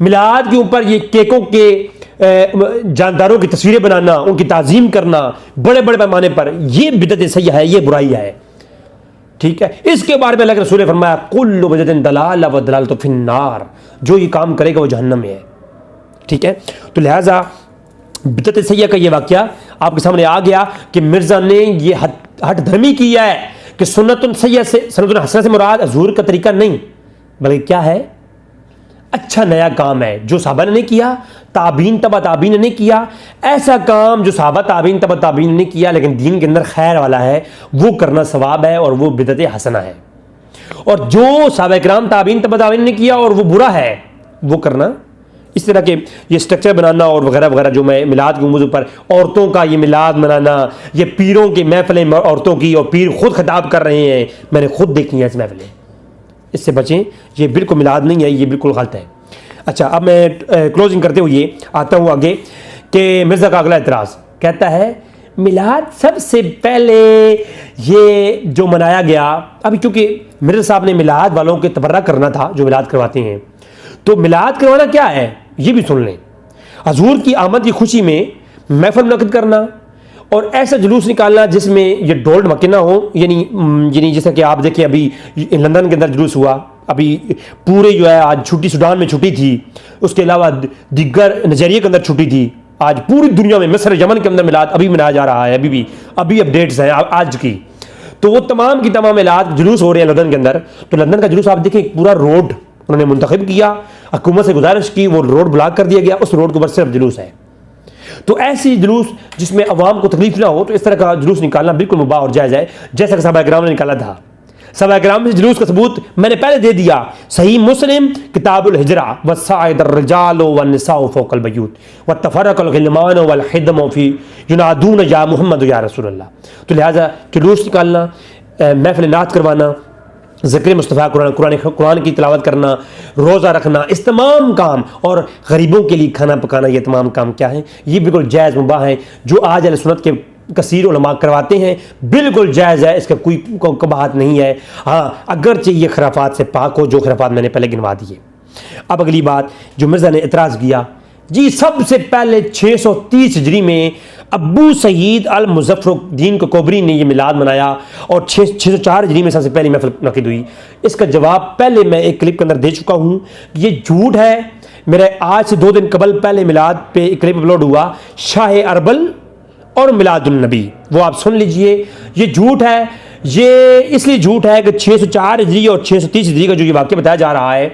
میلاد کے اوپر یہ کیکوں کے جانداروں کی تصویریں بنانا، ان کی تعظیم کرنا بڑے بڑے پیمانے پر، یہ بدعت سیئہ ہے، یہ برائی ہے، ٹھیک ہے۔ اس کے بارے میں اللہ کے رسول نے فرمایا کل بدعۃ ضلالۃ والضلالۃ فی النار، جو یہ کام کرے گا وہ جہنم میں ہے، ٹھیک ہے۔ تو لہٰذا بدعت سیئہ کا یہ واقعہ آپ کے سامنے آ گیا کہ مرزا نے یہ ہٹ دھرمی کیا ہے کہ سنت سیئہ سے سنت حسنہ سے مراد حضور کا طریقہ نہیں، بلکہ کیا ہے؟ اچھا نیا کام ہے جو صحابہ نے نہیں کیا، تابعین تبع تابعین نے نہیں کیا، ایسا کام جو صحابہ تابعین تبع تابعین نے نہیں کیا لیکن دین کے اندر خیر والا ہے، وہ کرنا ثواب ہے اور وہ بدعت حسنہ ہے، اور جو صحابہ کرام تابعین تبع تابعین نے کیا اور وہ برا ہے وہ کرنا۔ اس طرح کے یہ سٹرکچر بنانا اور وغیرہ وغیرہ جو میں میلاد کے موضوع پر عورتوں کا یہ میلاد منانا، یہ پیروں کی محفلیں عورتوں کی، اور پیر خود خطاب کر رہے ہیں، میں نے خود دیکھی ہیں اس محفلیں، اس سے بچیں، یہ بالکل میلاد نہیں ہے، یہ بالکل غلط ہے۔ اچھا اب میں کلوزنگ کرتے ہوئے آتا ہوں آگے کہ مرزا کا اگلا اعتراض کہتا ہے میلاد سب سے پہلے یہ جو منایا گیا، ابھی چونکہ مرزا صاحب نے میلاد والوں کے تبرہ کرنا تھا جو میلاد کرواتے ہیں، تو میلاد کروانا کیا ہے یہ بھی سن لیں۔ حضور کی آمد کی خوشی میں محفل منعقد کرنا اور ایسا جلوس نکالنا جس میں یہ ڈھول ڈھمکے نہ ہو، یعنی جیسا کہ آپ دیکھیں ابھی لندن کے اندر جلوس ہوا، ابھی پورے جو ہے آج چھٹی، سوڈان میں چھٹی تھی، اس کے علاوہ دیگر نائجیریا کے اندر چھٹی تھی، آج پوری دنیا میں مصر یمن کے اندر میلاد ابھی منایا جا رہا ہے، ابھی اپڈیٹس ہیں آج کی، تو وہ تمام کی تمام میلاد جلوس ہو رہے ہیں لندن کے اندر۔ تو لندن کا جلوس آپ دیکھیں پورا روڈ انہوں نے منتخب کیا، حکومت سے گزارش کی, وہ روڈ بلاک کر دیا گیا, اس روڈ کے اوپر صرف جلوس ہے. تو ایسی جلوس جس میں عوام کو تکلیف نہ ہو, تو اس طرح کا جلوس نکالنا بالکل مباح اور جائز ہے, جیسا کہ صحابہ کرام نے نکالا تھا. صحابہ کرام سے جلوس کا ثبوت میں نے پہلے دے دیا, صحیح مسلم کتاب الحجرہ, وصاعد الرجال والنساء فوق البیوت وتفرق الغلمان والحدم فی ینادون یا محمد یا رسول اللہ. تو لہٰذا جلوس نکالنا, محفل نعت کروانا, ذکر مصطفیٰ قرآن کی تلاوت کرنا, روزہ رکھنا, اس تمام کام, اور غریبوں کے لیے کھانا پکانا, یہ تمام کام کیا ہیں؟ یہ بالکل جائز مباح ہیں. جو آج اہل سنت کے کثیر علماء کرواتے ہیں بالکل جائز ہے, اس کا کوئی قباحت نہیں ہے. ہاں اگرچہ یہ خرافات سے پاک ہو, جو خرافات میں نے پہلے گنوا دیے. اب اگلی بات جو مرزا نے اعتراض کیا, جی سب سے پہلے 630 ہجری میں ابو سعید المظفر الدین کوبری نے یہ میلاد منایا, اور 604 ہجری میں سب سے پہلی محفل منعقد ہوئی. اس کا جواب پہلے میں ایک کلپ کے اندر دے چکا ہوں. یہ جھوٹ ہے. میرے آج سے 2 دن قبل پہلے میلاد پہ ایک کلپ اپلوڈ ہوا, شاہ اربل اور میلاد النبی, وہ آپ سن لیجئے. یہ جھوٹ ہے. یہ اس لیے جھوٹ ہے کہ 604 ہجری اور 630 ہجری کا جو یہ واقعہ بتایا جا رہا ہے,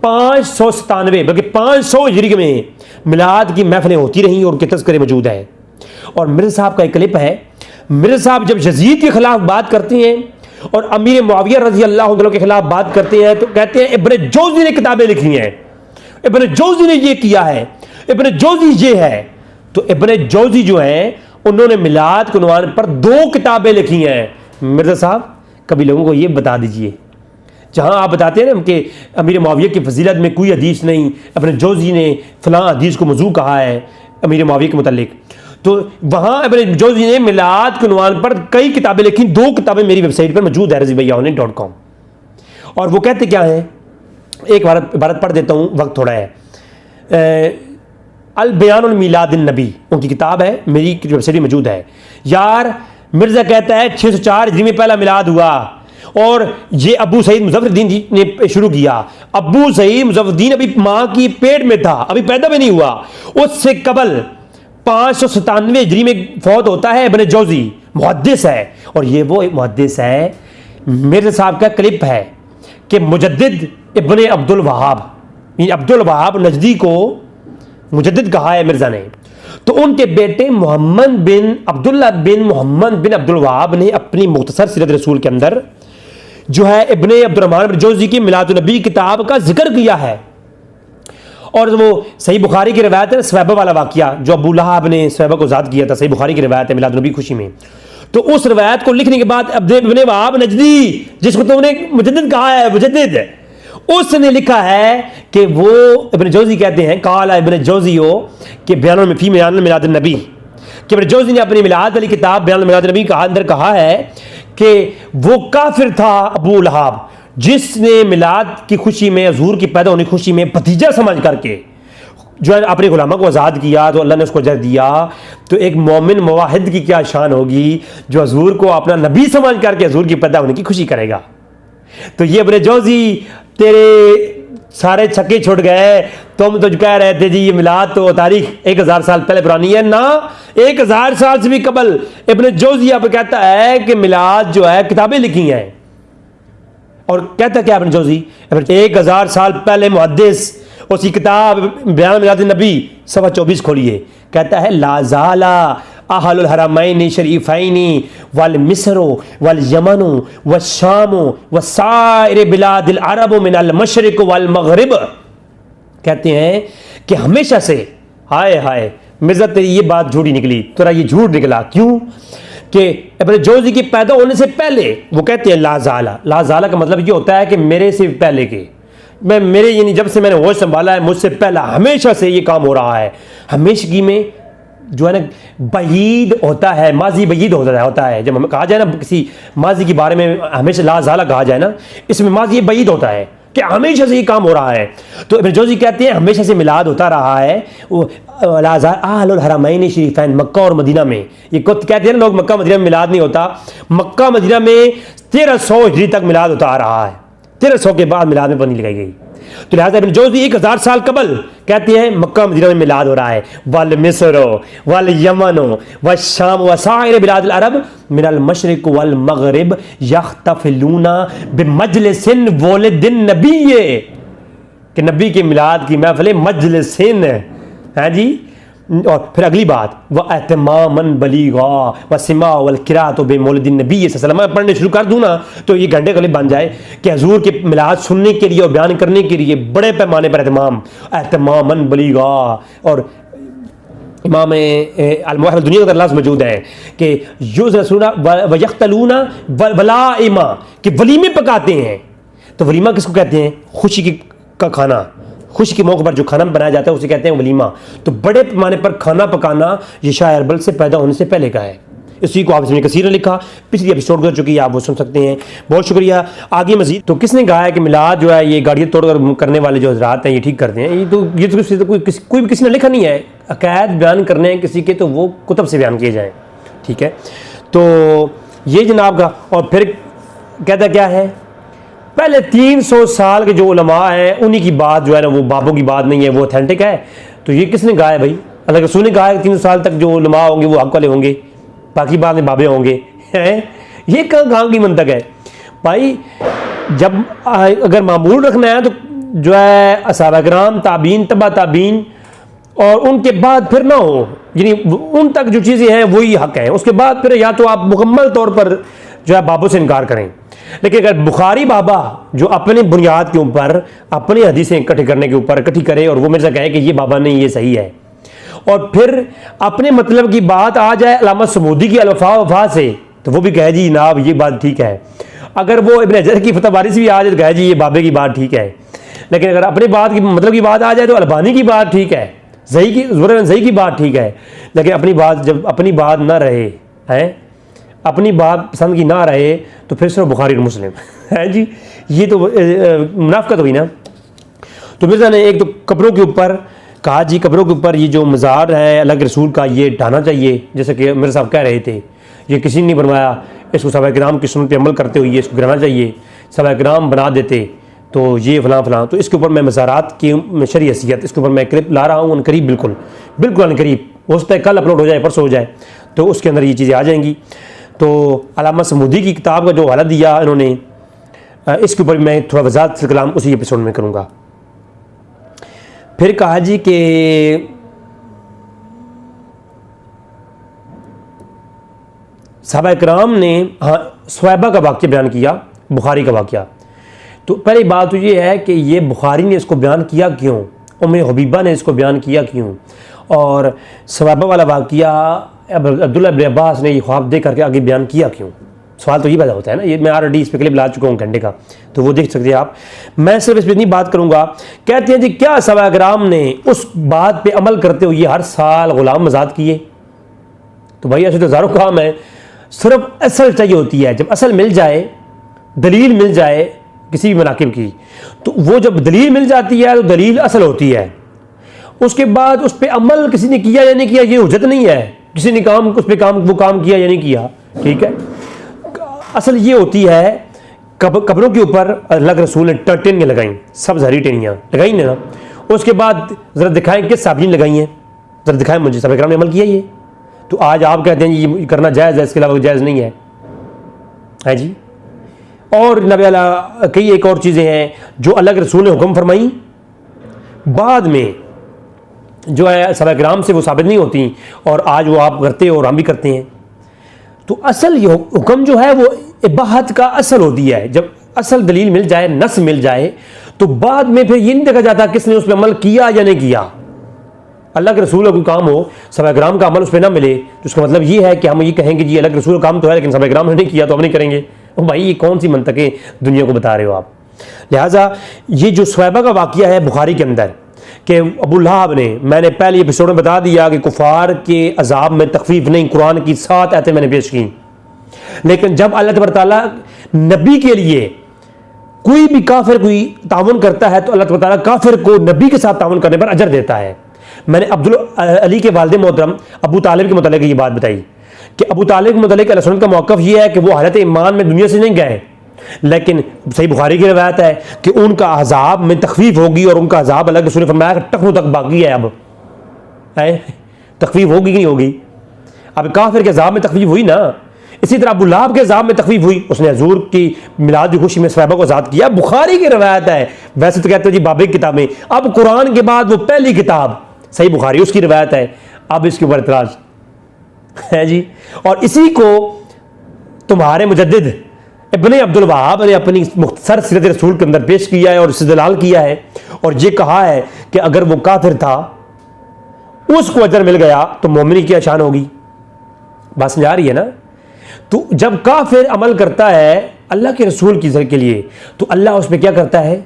597 بلکہ 500 ہجری میں میلاد کی محفلیں ہوتی رہیں اور ان کے تذکرے موجود ہیں. اور مرزا صاحب کا ایک کلپ ہے, مرزا صاحب جب یزید کے خلاف بات کرتے ہیں اور امیر معاویہ رضی اللہ عنہ کے خلاف بات کرتے ہیں, تو کہتے ہیں ابن جوزی نے کتابیں لکھی ہیں, ابن جوزی نے یہ کیا ہے, ابن جوزی یہ ہے. تو ابن جوزی جو ہیں انہوں نے میلاد کے عنوان پر 2 کتابیں لکھی ہیں. مرزا صاحب کبھی لوگوں کو یہ بتا دیجئے, جہاں آپ بتاتے ہیں نا کہ امیر معاویہ کی فضیلت میں کوئی حدیث نہیں, ابن جوزی نے فلاں حدیث کو موضوع کہا ہے امیر معاویہ کے متعلق, تو وہاں ابن جوزی نے میلاد کے عنوان پر کئی کتابیں لکھی. 2 کتابیں میری ویب سائٹ پر موجود ہے رضیبیاونین.com, اور وہ کہتے کیا ہیں, ایک عبارت پڑھ دیتا ہوں, وقت تھوڑا ہے. البیان المیلاد النبی ان کی کتاب ہے, میری ویب سائٹ موجود ہے. یار مرزا کہتا ہے 604 ہجری میں پہلا میلاد ہوا, اور یہ ابو سعید مظفر الدین نے شروع کیا. ابو سعید مظفر الدین ابھی ماں کی پیٹ میں تھا, ابھی پیدا بھی نہیں ہوا. اس سے قبل 597 ہجری میں فوت ہوتا ہے ابن جوزی, محدث ہے. اور یہ وہ محدث ہے, مرزا صاحب کا کلپ ہے کہ مجدد ابن عبد الوہاب, عبد الوہاب نجدی کو مجدد کہا ہے مرزا نے. تو ان کے بیٹے محمد بن عبداللہ بن محمد بن عبد الوہاب نے اپنی مختصر سیرت رسول کے اندر جو ہے ابن عبد الرحمن بن جوزی کی میلاد النبی کتاب کا ذکر کیا ہے. اور وہ صحیح بخاری کی روایت ہے, سویبہ والا واقعہ جو ابو لہب نے سویبہ کو ذات کیا تھا, صحیح بخاری کی روایت ہے میلاد النبی خوشی میں. تو اس روایت کو لکھنے کے بعد ابن وہاب نجدی, جس کو تم نے مجدد کہا ہے, مجدد, اس نے لکھا ہے کہ وہ ابن جوزی کہتے ہیں, قال ابن جوزیو کہ بیان فی بیان میلاد النبی, کہ ابن جوزی نے اپنی میلاد والی کتاب بیان میلاد النبی کا اندر کہا ہے کہ وہ کافر تھا ابو لہب, جس نے میلاد کی خوشی میں, حضور کی پیدا ہونے کی خوشی میں بھتیجا سمجھ کر کے جو ہے اپنے غلاموں کو آزاد کیا, تو اللہ نے اس کو اجر دیا. تو ایک مومن موحد کی کیا شان ہوگی جو حضور کو اپنا نبی سمجھ کر کے حضور کی پیدا ہونے کی خوشی کرے گا. تو یہ ابن جوزی تیرے سارے چھکے چھوٹ گئے, تم تو کہہ رہے تھے جی یہ میلاد تو تاریخ 1000 سال پہلے پرانی ہے. نہ 1000 سال سے بھی قبل ابن جوزی اب کہتا ہے کہ میلاد جو ہے کتابیں لکھی ہیں. اور کہتا کیا ابن جوزی, 1000 سال پہلے محدث, اس کی کتاب بیان میلاد النبی صفحہ 24 کھولیے, کہتا ہے لا زالا اہل الحرمین شریفین والمصر والیمن والشام وسائر بلاد العرب من المشرق والمغرب, کہتے ہیں کہ ہمیشہ سے, ہائے ہائے مرزا تیری یہ بات جھوٹی نکلی, تیرا یہ جھوٹ نکلا. کیوں کہ ابن جوزی کی پیدا ہونے سے پہلے, وہ کہتے ہیں لا زالا, لا زالا کا مطلب یہ ہوتا ہے کہ میرے سے پہلے کے, میں میرے یعنی جب سے میں نے ہوش سنبھالا ہے مجھ سے پہلا ہمیشہ سے یہ کام ہو رہا ہے. ہمیشگی میں جو ہے نا بعید ہوتا ہے, ماضی بعید ہوتا ہے. جب ہمیں کہا جائے نا کسی ماضی کے بارے میں ہمیشہ لا زالہ کہا جائے نا, اس میں ماضی بعید ہوتا ہے کہ ہمیشہ سے یہ کام ہو رہا ہے. تو ابن جوزی کہتے ہیں ہمیشہ سے میلاد ہوتا رہا ہے. وہ لا زال اہل الحرمین شریفین, مکہ اور مدینہ میں, یہ کہتے ہیں نا لوگ مکہ مدینہ میں میلاد نہیں ہوتا, مکہ مدینہ میں 1300 ہجری تک میلاد ہوتا آ رہا ہے. 1300 کے بعد میلاد میں پابندی لگائی گئی. تو لہٰذا ابن جوزی 1000 سال قبل کہتے ہیں مکہ مدینہ میں میلاد ہو رہا ہے. والمصر والیمن والشام وسائر بلاد العرب من المشرق والمغرب یحتفلون بمجلس ولد النبی, کہ نبی کے میلاد کی محفل مجلسین ہے جی. اور پھر اگلی بات وَأَتْمَامًا بَلِيغًا وَسِمَاعُ وَالْقِرَاءَةُ بِمَوْلِدِ النَّبِيِّ صلی اللہ علیہ وسلم. پڑھنے شروع کر دوں نا تو یہ گھنٹے قریب بن جائے کہ حضور کے میلاد سننے کے لیے اور بیان کرنے کے لیے بڑے پیمانے پر اہتمام. اہتمامًا بلیغا. اور امام الموحد دنیا کے لفظ موجود ہیں کہ یُزْرَسُونَ وَيَخْتَلُونَ وَلَائِمًا کہ ولیمے پکاتے ہیں. تو ولیمہ کس کو کہتے ہیں؟ خوشی کا کھانا. خوشی کے موقع پر جو کھانا بنایا جاتا ہے اسے کہتے ہیں ولیمہ. تو بڑے پیمانے پر کھانا پکانا یہ شاہ اربل سے پیدا ہونے سے پہلے کا ہے. اسی کو حافظ ابن کثیر نے لکھا, پچھلی ایپیسوڈ گزر چکی ہے, آپ وہ سن سکتے ہیں. بہت شکریہ. آگے مزید تو کس نے کہا ہے کہ میلاد جو ہے یہ گاڑیاں توڑ کر کرنے والے جو حضرات ہیں یہ ٹھیک کرتے ہیں؟ یہ تو کوئی بھی کسی نے لکھا نہیں ہے. عقائد بیان کرنے ہیں کسی کے تو وہ کتب سے بیان کیے جائیں. ٹھیک ہے, تو یہ جناب کا. اور پھر کہتا کیا ہے, پہلے 300 سال کے جو علماء ہیں انہی کی بات جو ہے نا وہ بابوں کی بات نہیں ہے, وہ اوتھینٹک ہے. تو یہ کس نے کہا ہے بھائی؟ اللہ کے رسول نے کہا ہے کہ 300 سال تک جو علماء ہوں گے وہ حق والے ہوں گے, باقی بعد میں بابے ہوں گے. یہ کہاں کی منطق ہے بھائی؟ جب اگر معمول رکھنا ہے تو جو ہے صحابہ کرام, تابعین, تبع تابعین اور ان کے بعد پھر نہ ہو, یعنی ان تک جو چیزیں ہیں وہی حق ہیں. اس کے بعد پھر یا تو آپ مکمل طور پر جو ہے بابوں سے انکار کریں. لیکن اگر بخاری بابا جو اپنی بنیاد کے اوپر اپنی حدیثیں اکٹھی کرنے کے اوپر اکٹھی کرے اور وہ میرے سے کہے کہ یہ بابا نہیں یہ صحیح ہے, اور پھر اپنے مطلب کی بات آ جائے علامہ سمودی کی الوفا سے تو وہ بھی کہے جی جناب یہ بات ٹھیک ہے. اگر وہ ابن حجر کی فتح باری سے بھی آ جائے تو کہے جی یہ بابے کی بات ٹھیک ہے. لیکن اگر اپنی بات کی مطلب کی بات آ جائے تو البانی کی بات ٹھیک ہے, صحیح کی بات ٹھیک ہے. لیکن اپنی بات جب اپنی بات نہ رہے ہیں, اپنی بات پسند کی نہ رہے تو پھر صرف بخاری اور مسلم ہے جی. یہ تو منافقت ہوئی نا. تو مرزا نے ایک تو قبروں کے اوپر کہا جی قبروں کے اوپر یہ جو مزار ہے اللہ کے رسول کا یہ ڈھانا چاہیے, جیسے کہ مرزا صاحب کہہ رہے تھے یہ کسی نے نہیں بنوایا, اس کو صحابہ کرام کی سنت پہ عمل کرتے ہوئے اس کو گرانا چاہیے, صحابہ کرام بنا دیتے تو یہ فلاں فلاں. تو اس کے اوپر میں مزارات کی شرعی حیثیت اس کے اوپر میں کلپ لا رہا ہوں ان قریب, بالکل ان قریب, ہو سکتا ہے کل اپلوڈ ہو جائے پرسوں ہو جائے, تو اس کے اندر یہ چیزیں آ جائیں گی. تو علامہ سمودی کی کتاب کا جو حوالہ دیا انہوں نے, اس کے اوپر میں تھوڑا وضاحت سے کلام اسی ایپیسوڈ میں کروں گا. پھر کہا جی کہ صحابہ کرام نے صحابہ کا واقعہ بیان کیا, بخاری کا واقعہ. تو پہلی بات تو یہ ہے کہ یہ بخاری نے اس کو بیان کیا کیوں, ام حبیبہ نے اس کو بیان کیا کیوں, اور صحابہ والا واقعہ عبداللہ ابن عباس نے یہ خواب دیکھ کر کے آگے بیان کیا کیوں. سوال تو یہ پیدا ہوتا ہے نا. یہ میں آلریڈی اس پہ کلپ لا چکا ہوں گھنٹے کا, تو وہ دیکھ سکتے ہیں آپ. میں صرف اس پہ اتنی بات کروں گا. کہتے ہیں جی کیا صحابہ کرام نے اس بات پہ عمل کرتے ہوئے ہر سال غلام آزاد کیے؟ تو بھائی ایسے تو ہزاروں کام ہیں, صرف اصل چاہیے ہوتی ہے. جب اصل مل جائے, دلیل مل جائے کسی بھی مناقب کی, تو وہ جب دلیل مل جاتی ہے تو دلیل اصل ہوتی ہے. اس کے بعد اس پہ عمل کسی نے کیا یا نہیں کیا یہ حجت نہیں ہے. کسی نے اس پہ وہ کام کیا یا نہیں کیا, ٹھیک ہے. اصل یہ ہوتی ہے قبروں کے اوپر اللہ کے رسول نے ٹینیاں لگائیں, سبز ہری ٹینیاں لگائیں نا. اس کے بعد ذرا دکھائیں کس صحابی نے لگائی ہیں, ذرا دکھائیں مجھے صحابہ کرام نے عمل کیا یہ. تو آج آپ کہتے ہیں یہ کرنا جائز ہے, اس کے علاوہ جائز نہیں ہے جی. اور نبی اللہ کئی ایک اور چیزیں ہیں جو اللہ کے رسول نے حکم فرمائیں, بعد میں جو ہے صحابہ کرام سے وہ ثابت نہیں ہوتی, اور آج وہ آپ کرتے اور ہم بھی کرتے ہیں. تو اصل یہ حکم جو ہے وہ اباحت کا اصل ہوتی ہے. جب اصل دلیل مل جائے, نص مل جائے, تو بعد میں پھر یہ نہیں دیکھا جاتا کس نے اس پہ عمل کیا یا نہیں کیا. اللہ کے رسول کا کوئی کام ہو, صحابہ کرام کا عمل اس پہ نہ ملے, تو اس کا مطلب یہ ہے کہ ہم یہ کہیں گے جی اللہ کے رسول کا کام تو ہے لیکن صحابہ کرام نے نہیں کیا تو ہم نہیں کریں گے. بھائی یہ کون سی منطقیں دنیا کو بتا رہے ہو آپ. لہٰذا یہ جو صحابہ کا واقعہ ہے بخاری کے اندر کہ ابو لہب نے, میں نے پہلے ایپیسوڈ میں بتا دیا کہ کفار کے عذاب میں تخفیف نہیں, قرآن کی 7 آیتیں میں نے پیش کی. لیکن جب اللہ تبارک تعالیٰ نبی کے لیے کوئی بھی کافر کوئی تعاون کرتا ہے تو اللہ تبارک تعالیٰ کافر کو نبی کے ساتھ تعاون کرنے پر اجر دیتا ہے. میں نے علی کے والد محترم ابو طالب کے متعلق یہ بات بتائی کہ ابو طالب کے متعلق علیہ سنت کا موقف یہ ہے کہ وہ حالت ایمان میں دنیا سے نہیں گئے, لیکن صحیح بخاری کی روایت ہے کہ ان کا عذاب میں تخفیف ہوگی, اور ان کا عذاب اللہ کے رسول نے فرمایا کہ ٹخنوں تک باقی ہے. اب تخفیف ہوگی کہ نہیں ہوگی؟ اب کافر کے عذاب میں تخفیف ہوئی نا, اسی طرح ابو لہب کے عذاب میں تخفیف ہوئی، اس نے حضور کی میلاد کی خوشی میں صحابہ کو آزاد کیا. بخاری کی روایت ہے، ویسے تو کہتے ہیں جی بابی کی کتابیں، اب قرآن کے بعد وہ پہلی کتاب صحیح بخاری اس کی روایت ہے. اب اس کے اوپر اعتراض ہے جی. اور اسی کو تمہارے مجدد ابن عبد الوہاب نے اپنی مختصر سیرت رسول کے اندر پیش کیا ہے اور استدلال کیا ہے، اور یہ کہا ہے کہ اگر وہ کافر تھا اس کو اجر مل گیا تو مومن کی کیا شان ہوگی. بات سمجھا رہی ہے نا؟ تو جب کافر عمل کرتا ہے اللہ کے رسول کی کے لیے تو اللہ اس پہ کیا کرتا ہے؟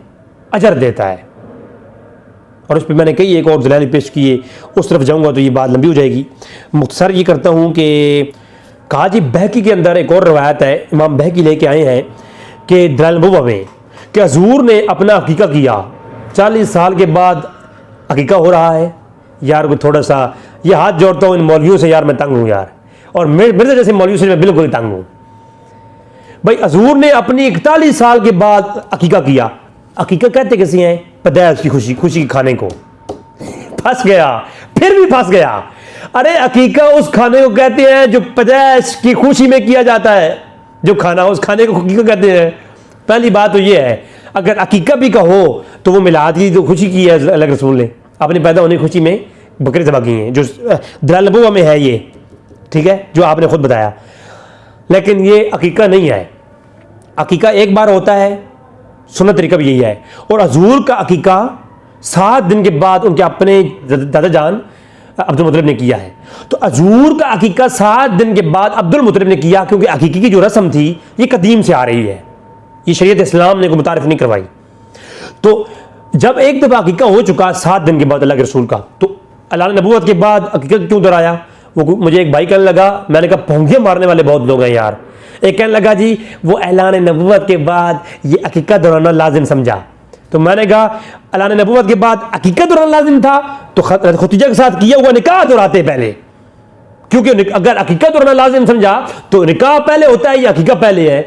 اجر دیتا ہے. اور اس پہ میں نے کئی ایک اور دلائل پیش کیے، اس طرف جاؤں گا تو یہ بات لمبی ہو جائے گی. مختصر یہ کرتا ہوں کہ کہا جی بہقی کے اندر ایک اور روایت ہے، امام بہقی لے کے آئے ہیں کہ دلائل نبوہ میں کہ حضور نے اپنا عقیقہ کیا، 40 سال کے بعد عقیقہ ہو رہا ہے. یار کو تھوڑا سا یہ ہاتھ جوڑتا ہوں ان مولویوں سے، یار میں تنگ ہوں یار، اور میرے جیسے مولویوں سے میں بالکل تنگ ہوں. بھائی حضور نے اپنی 41 سال کے بعد عقیقہ کیا. عقیقہ کہتے کسی ہیں؟ پیدائش کی خوشی، خوشی کے کھانے کو. پھنس گیا، پھر بھی پھنس گیا. ارے عقیقہ اس کھانے کو کہتے ہیں جو پیدائش کی خوشی میں کیا جاتا ہے، جو کھانا اس کھانے کو عقیقہ کہتے ہیں. پہلی بات تو یہ ہے، اگر عقیقہ بھی کہو تو وہ میلاد کی جو خوشی کی ہے اللہ کے رسول نے اپنے پیدا ہونے کی خوشی میں بکرے ذبح کی ہیں، جو دلائل نبوہ میں ہے یہ، ٹھیک ہے، جو آپ نے خود بتایا. لیکن یہ عقیقہ نہیں ہے. عقیقہ ایک بار ہوتا ہے، سنت طریقہ بھی یہی ہے. اور حضور کا عقیقہ 7 دن کے بعد ان کے اپنے دادا جان عبد المطلب نے کیا ہے. تو حضور کا عقیقہ 7 دن کے بعد عبد المطلب نے کیا، کیونکہ عقیقے کی جو رسم تھی یہ قدیم سے آ رہی ہے، یہ شریعت اسلام نے کوئی متعارف نہیں کروائی. تو جب ایک دفعہ عقیقہ ہو چکا 7 دن کے بعد اللہ کے رسول کا، تو اعلان نبوت کے بعد عقیقہ کیوں دہرایا؟ وہ مجھے ایک بھائی کہنے لگا، میں نے کہا پھونکے مارنے والے بہت لوگ ہیں یار. ایک کہنے لگا جی وہ اعلان نبوت کے بعد یہ عقیقہ دہرانا لازم سمجھا. تو میں نے کہا اعلان نبوت کے بعد عقیقہ دہرانا لازم تھا تو ختیجہ کے ساتھ کیا ہوا نکاح دہراتے پہلے، کیونکہ اگر عقیقہ دہرانا لازم سمجھا تو نکاح پہلے ہوتا ہے یا عقیقہ پہلے ہے.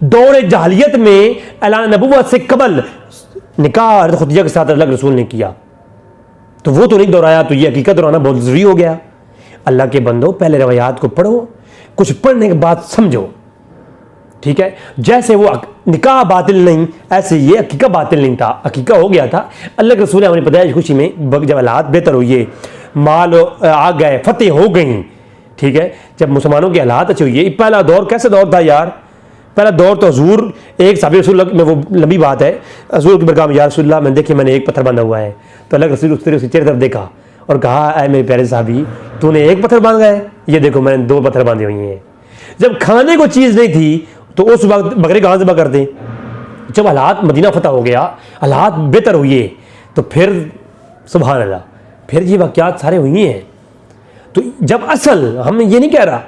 دور جاہلیت میں اعلان نبوت سے قبل نکاح ختیجہ کے ساتھ اللہ کے رسول نے کیا، تو وہ تو نہیں دہرایا، تو یہ عقیقہ دہرانا بہت ضروری ہو گیا. اللہ کے بندو پہلے روایات کو پڑھو، کچھ پڑھنے کے بعد سمجھو، ٹھیک ہے. جیسے وہ نکاح باطل نہیں، ایسے یہ عقیقہ باطل نہیں تھا، عقیقہ ہو گیا تھا. اللہ کے رسول نے اپنی پیدائش خوشی میں جب حالات بہتر ہوئے، مال آ گئے، فتح ہو گئیں، ٹھیک ہے، جب مسلمانوں کے حالات اچھے ہوئے. پہلا دور کیسا دور تھا یار؟ پہلا دور تو حضور ایک صحابی رسول اللہ میں، وہ لمبی بات ہے، حضور کی برگاہ میں یا رسول اللہ میں دیکھے میں نے ایک پتھر باندھا ہوا ہے. تو اللہ کے رسول اس چہرے طرف دیکھا اور کہا اے میرے پیارے صحابی تو نے ایک پتھر باندھا ہے؟ یہ دیکھو میں نے 2 پتھر باندھے ہوئے ہیں. جب کھانے کو چیز نہیں تھی تو اس وقت بکرے کہاں ذبح کرتے؟ جب حالات مدینہ فتح ہو گیا، حالات بہتر ہوئے، تو پھر سبحان اللہ پھر یہ واقعات سارے ہوئی ہیں. تو جب اصل ہم یہ نہیں کہہ رہا،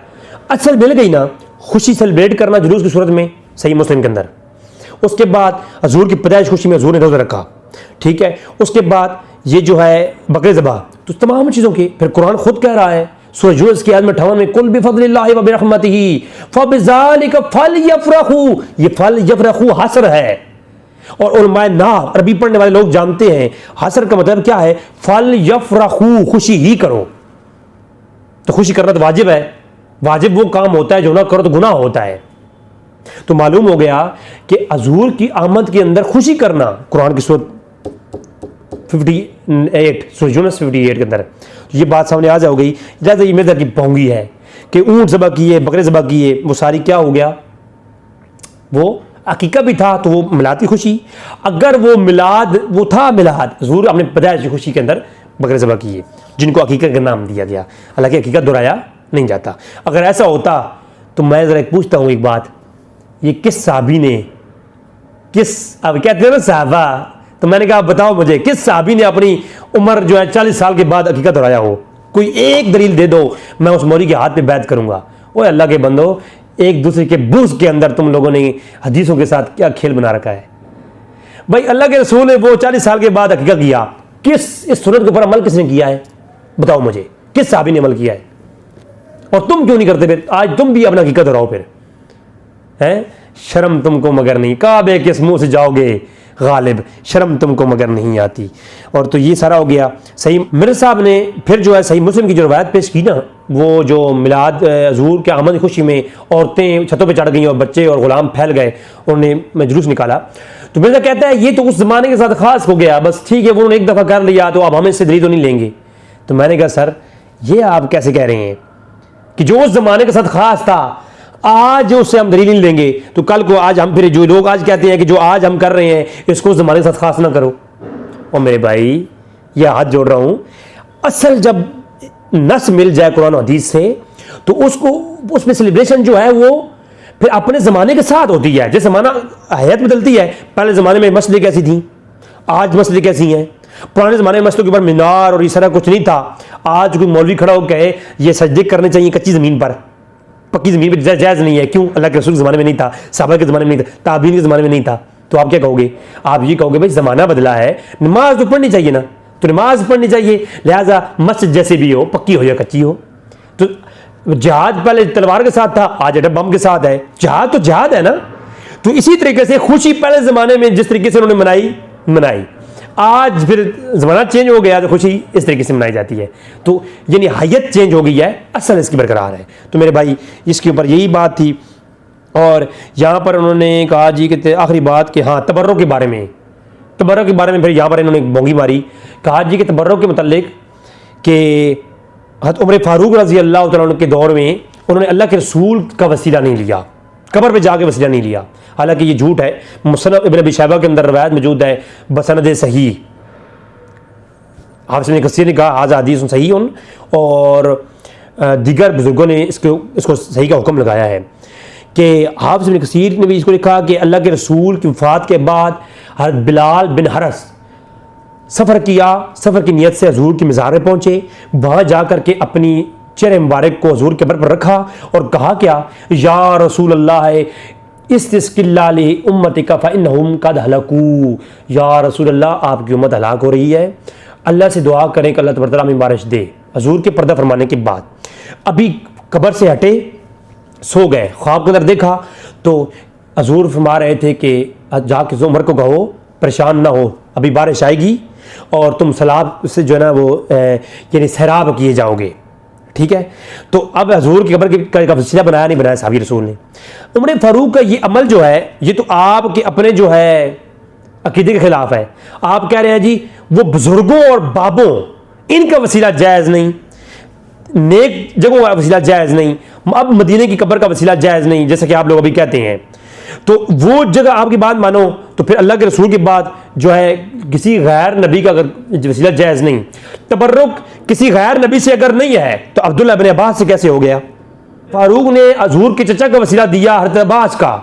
اصل مل گئی نا، خوشی سیلیبریٹ کرنا جلوس کی صورت میں، صحیح مسلم کے اندر. اس کے بعد حضور کی پیدائش خوشی میں حضور نے روزہ رکھا، ٹھیک ہے. اس کے بعد یہ جو ہے بکرے ذبح، تو تمام چیزوں کی پھر قرآن خود کہہ رہا ہے سورہ یونس کی آیت 58 میں قل بفضل اللہ وبرحمتہ فبذلک فلیفرحوا. یہ فلیفرحوا حصر ہے، اور علماء نحو عربی پڑھنے والے لوگ جانتے ہیں حصر کا مطلب کیا ہے. فلیفرحوا، خوشی ہی کرو. تو خوشی کرنا تو واجب ہے، واجب وہ کام ہوتا ہے جو نہ کرو تو گناہ ہوتا ہے. تو معلوم ہو گیا کہ حضور کی آمد کے اندر خوشی کرنا قرآن کی سورۃ 58 سورہ یونس 58 کے اندر یہ بات سامنے آ جائے گئی. جیسے یہ مرزا کی پونگی ہے کہ اونٹ ذبح کیے، بکرے ذبح کیے، وہ ساری کیا ہو گیا؟ وہ عقیقہ بھی تھا تو وہ میلاد کی خوشی. اگر وہ میلاد وہ تھا میلاد، حضور اپنے پیدائش کی خوشی کے اندر بکرے ذبح کیے جن کو عقیقہ کا نام دیا گیا، حالانکہ عقیقہ دہرایا نہیں جاتا. اگر ایسا ہوتا تو میں ذرا پوچھتا ہوں ایک بات، یہ کس صحابی نے، اب کہتے ہیں نا صحابہ، تو میں نے کہا بتاؤ مجھے کس صحابی نے اپنی عمر جو ہے 40 سال کے بعد عقیقہ دہرایا ہو؟ کوئی ایک دلیل دے دو، میں اس موری کے ہاتھ پہ بیعت کروں گا. اوہ اللہ کے بندو، ایک دوسرے کے بغض کے اندر تم لوگوں نے حدیثوں کے ساتھ کیا کھیل بنا رکھا ہے. بھائی اللہ کے رسول نے وہ 40 سال کے بعد عقیقہ کیا، اس سنت کے اوپر عمل کس نے کیا ہے؟ بتاؤ مجھے کس صحابی نے عمل کیا ہے؟ اور تم کیوں نہیں کرتے پھر؟ آج تم بھی اپنا عقیقہ دہراؤ پھر. شرم تم کو مگر نہیں، کعبے کس منہ سے جاؤ گے غالب، شرم تم کو مگر نہیں آتی. اور تو یہ سارا ہو گیا. صحیح مرزا صاحب نے پھر جو ہے صحیح مسلم کی جو روایت پیش کی نا، وہ جو میلاد حضور کے آمد کی خوشی میں عورتیں چھتوں پہ چڑھ گئیں اور بچے اور غلام پھیل گئے، انہوں نے جلوس نکالا. تو مرزا کہتا ہے یہ تو اس زمانے کے ساتھ خاص ہو گیا، بس ٹھیک ہے وہ انہوں نے ایک دفعہ کر لیا تو اب ہم اس سے دلیل تو نہیں لیں گے. تو میں نے کہا سر یہ آپ کیسے کہہ رہے ہیں کہ جو اس زمانے کے ساتھ خاص تھا آج اس سے ہم دلیل نہیں لیں گے تو کل کو آج ہم پھر جو لوگ آج کہتے ہیں کہ جو آج ہم کر رہے ہیں اس کو اس زمانے کے ساتھ خاص نہ کرو. اور میرے بھائی یہ ہاتھ جوڑ رہا ہوں، اصل جب نص مل جائے قرآن و حدیث سے تو اس میں سیلیبریشن جو ہے وہ پھر اپنے زمانے کے ساتھ ہوتی ہے. جس زمانہ حیات بدلتی ہے، پہلے زمانے میں مسجدیں کیسی تھیں، آج مسجدیں کیسی ہیں. پرانے زمانے میں مسجدوں کے اوپر مینار اور اس طرح کچھ نہیں تھا. آج کوئی مولوی کھڑا ہو کہے یہ سجدے کرنے چاہیے کچی زمین پر، پکی زمین پہ جائز نہیں ہے. کیوں؟ اللہ کے رسول کے زمانے میں نہیں تھا، صحابہ کے زمانے میں نہیں تھا، تابعین کے زمانے میں نہیں تھا. تو آپ کیا کہو گے؟ آپ یہ کہو گے بھائی زمانہ بدلا ہے، نماز تو پڑھنی چاہیے نا، تو نماز پڑھنی چاہیے، لہٰذا مسجد جیسے بھی ہو، پکی ہو یا کچی ہو. تو جہاد پہلے تلوار کے ساتھ تھا، آج ایٹم بم کے ساتھ ہے. جہاد تو جہاد ہے نا. تو اسی طریقے سے خوشی پہلے زمانے میں جس طریقے سے انہوں نے منائی، آج پھر زمانہ چینج ہو گیا تو خوشی اس طریقے سے منائی جاتی ہے. تو یعنی حیت چینج ہو گئی ہے، اصل اس کی برقرار ہے. تو میرے بھائی اس کے اوپر یہی بات تھی. اور یہاں پر انہوں نے کہا جی کہ آخری بات کہ ہاں تبرک کے بارے میں پھر یہاں پر انہوں نے بونگی ماری. کہا جی کہ تبرک کے متعلق کہ حضرت عمر فاروق رضی اللہ تعالیٰ عنہ کے دور میں انہوں نے اللہ کے رسول کا وسیلہ نہیں لیا، قبر پہ جا کے وسیلہ نہیں لیا. حالانکہ یہ جھوٹ ہے. مصنف ابن ابی شیبہ کے اندر روایت موجود ہے بسند صحیح. حافظ ابن کثیر نے کہا ھذا حدیث صحیح، اور دیگر بزرگوں نے اس کو صحیح کا حکم لگایا ہے. کہ حافظ ابن کثیر نے بھی اس کو لکھا کہ اللہ کے رسول کی وفات کے بعد حضرت بلال بن حرس سفر کی نیت سے حضور کی مزار میں پہنچے. وہاں جا کر کے اپنی چہرے مبارک کو حضور کے قبر پر رکھا اور کہا کیا، یا رسول اللہ استسق اللہ لامتک فانہم قد ہلکوا. یا رسول اللہ آپ کی امت ہلاک ہو رہی ہے، اللہ سے دعا کریں کہ اللہ تبارک و تعالیٰ ہمیں بارش دے. حضور کے پردہ فرمانے کے بعد ابھی قبر سے ہٹے، سو گئے، خواب کے اندر دیکھا تو حضور فرما رہے تھے کہ جا کے عمر کو کہو پریشان نہ ہو، ابھی بارش آئے گی اور تم سیلاب سے جو ہے نا وہ یعنی سیراب کیے جاؤ گے. ٹھیک ہے. تو اب حضور کی قبر کا وسیلہ نہیں بنایا صحابی رسول نے. عمر فاروق کا یہ عمل جو ہے یہ تو آپ کے اپنے جو ہے عقیدے کے خلاف ہے. آپ کہہ رہے ہیں جی وہ بزرگوں اور بابوں ان کا وسیلہ جائز نہیں، نیک جگہوں کا وسیلہ جائز نہیں، اب مدینے کی قبر کا وسیلہ جائز نہیں جیسا کہ آپ لوگ ابھی کہتے ہیں. تو وہ جگہ آپ کی بات مانو تو پھر اللہ کے رسول کے بعد جو ہے کسی غیر نبی کا اگر وسیلہ جائز نہیں، تبرک کسی غیر نبی سے اگر نہیں ہے تو عبداللہ بن عباس سے کیسے ہو گیا؟ فاروق نے حضور کے چچا کا وسیلہ دیا حضرت عباس کا،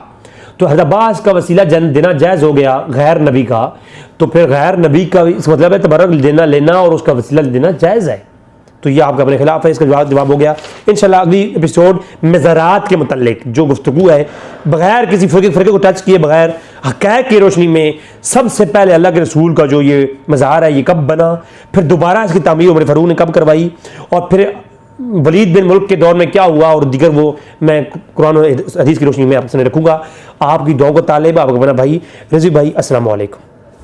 تو حضرت عباس کا وسیلہ دینا جائز ہو گیا غیر نبی کا. تو پھر غیر نبی کا اس مطلب ہے تبرک لینا اور اس کا وسیلہ دینا جائز ہے. تو یہ آپ کا اپنے خلاف ہے، اس کا جواب ہو گیا. انشاءاللہ اگلی ایپیسوڈ مزارات کے متعلق جو گفتگو ہے بغیر کسی فرقے کو ٹچ کیے بغیر حقائق کی روشنی میں سب سے پہلے اللہ کے رسول کا جو یہ مزار ہے یہ کب بنا، پھر دوبارہ اس کی تعمیر عمر فاروق نے کب کروائی، اور پھر ولید بن ملک کے دور میں کیا ہوا اور دیگر وہ میں قرآن و حدیث کی روشنی میں آپ سے رکھوں گا. آپ کی دعاؤں کو طالب آپ کا بنا بھائی رضوی بھائی. السلام علیکم.